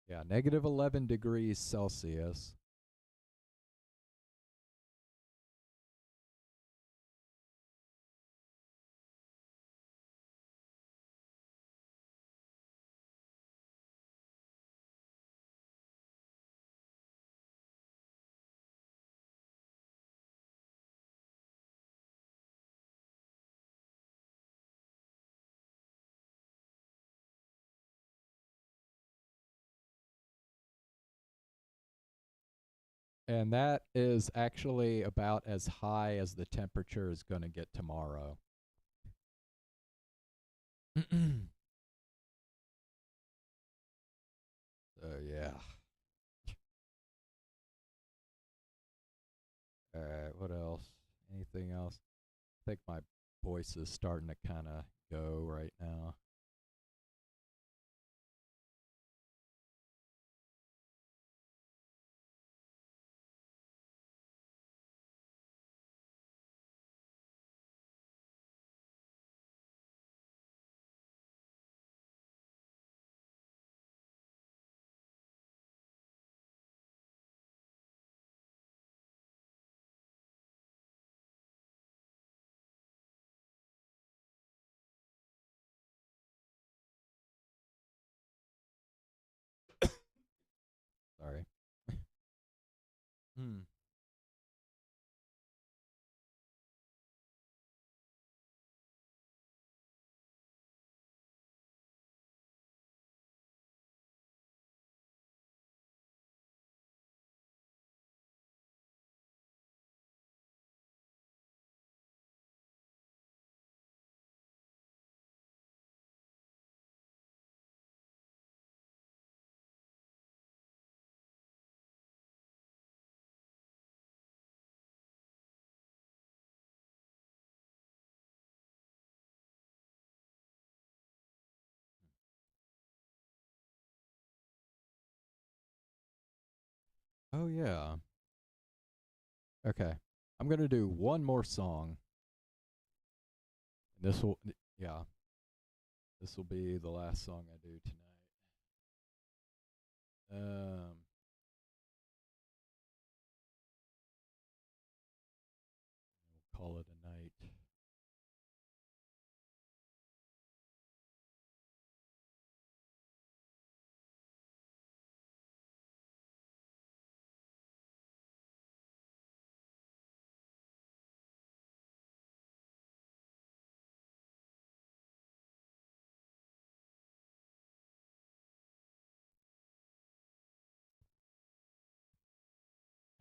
Yeah, negative 11 degrees Celsius. And that is actually about as high as the temperature is going to get tomorrow. So, yeah. All right, what else? Anything else? I think my voice is starting to kind of go right now. Oh, yeah. Okay. I'm going to do one more song. This will, yeah. This will be the last song I do tonight. We'll call it a night.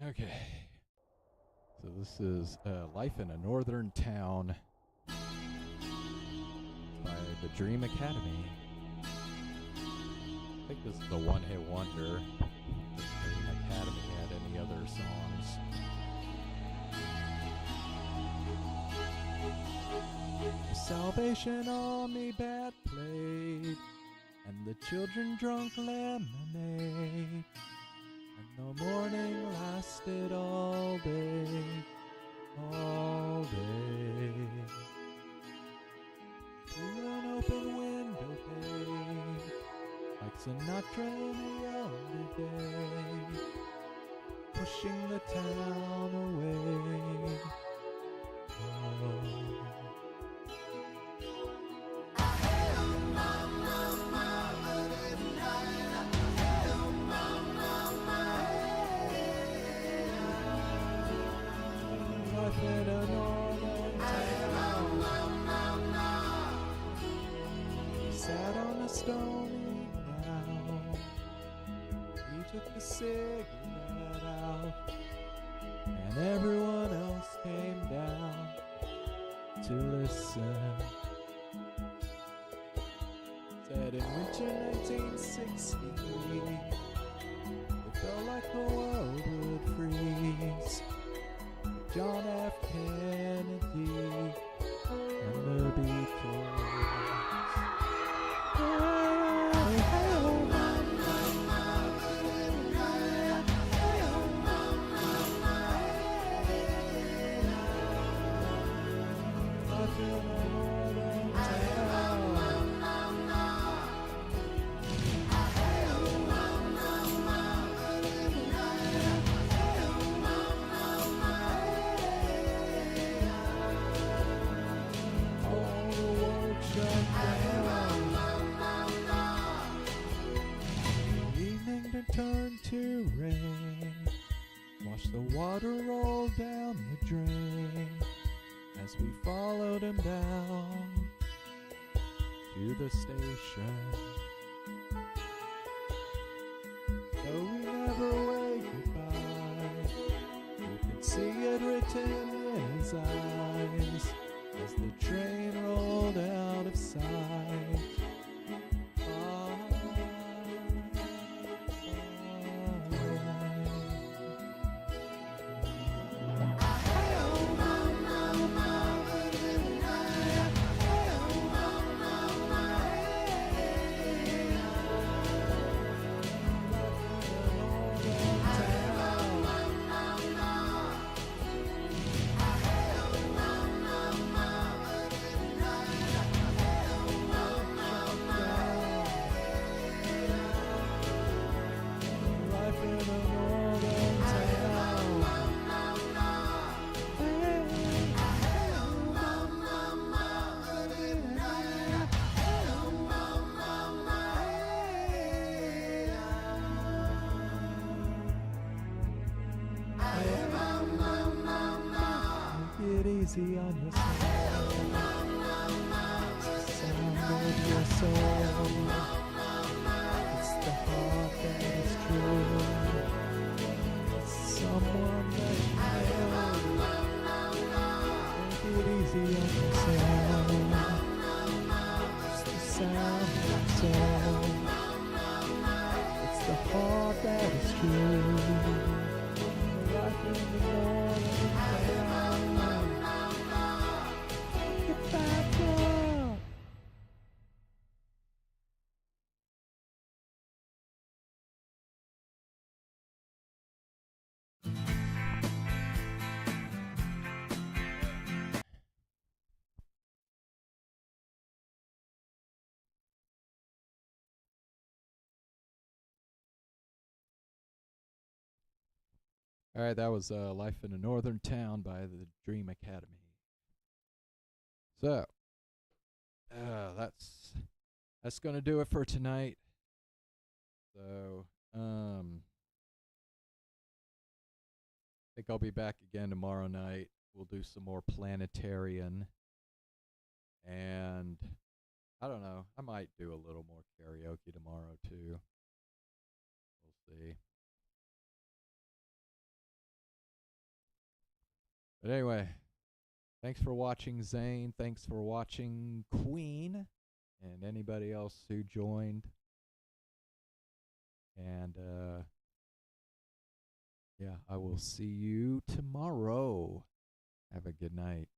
Okay. So this is Life in a Northern Town by the Dream Academy. I think this is a one-hit wonder. The Dream Academy had any other songs. The Salvation Army band played, and the children drunk lemonade. And the morning lasted all day, all day. Through an open window pane, like Sinatra in the elder day, pushing the town away. Oh. In a northern town, he sat on a stony ground. He took the cigarette out, and everyone else came down to listen. Said in winter 1963, it felt like the world would freeze. John F. Kennedy and the Beatles. Life in a northern town. Turned to rain, watch the water roll down the drain as we followed him down to the station. Though we never waved goodbye, you could see it written in his eyes as the train rolled out of sight. Easy on yourself. It's the sound of your soul. It's the heart that is true. It's someone that you know. Take it easy on yourself. It's the sound of your soul. It's the heart that is true. Life in the morning town. Get back up. All right, that was Life in a Northern Town by the Dream Academy. So, that's going to do it for tonight. So, I think I'll be back again tomorrow night. We'll do some more Planetarian. And I don't know, I might do a little more karaoke tomorrow too. We'll see. But anyway, thanks for watching, Zane. Thanks for watching, Queen, and anybody else who joined. And yeah, I will see you tomorrow. Have a good night.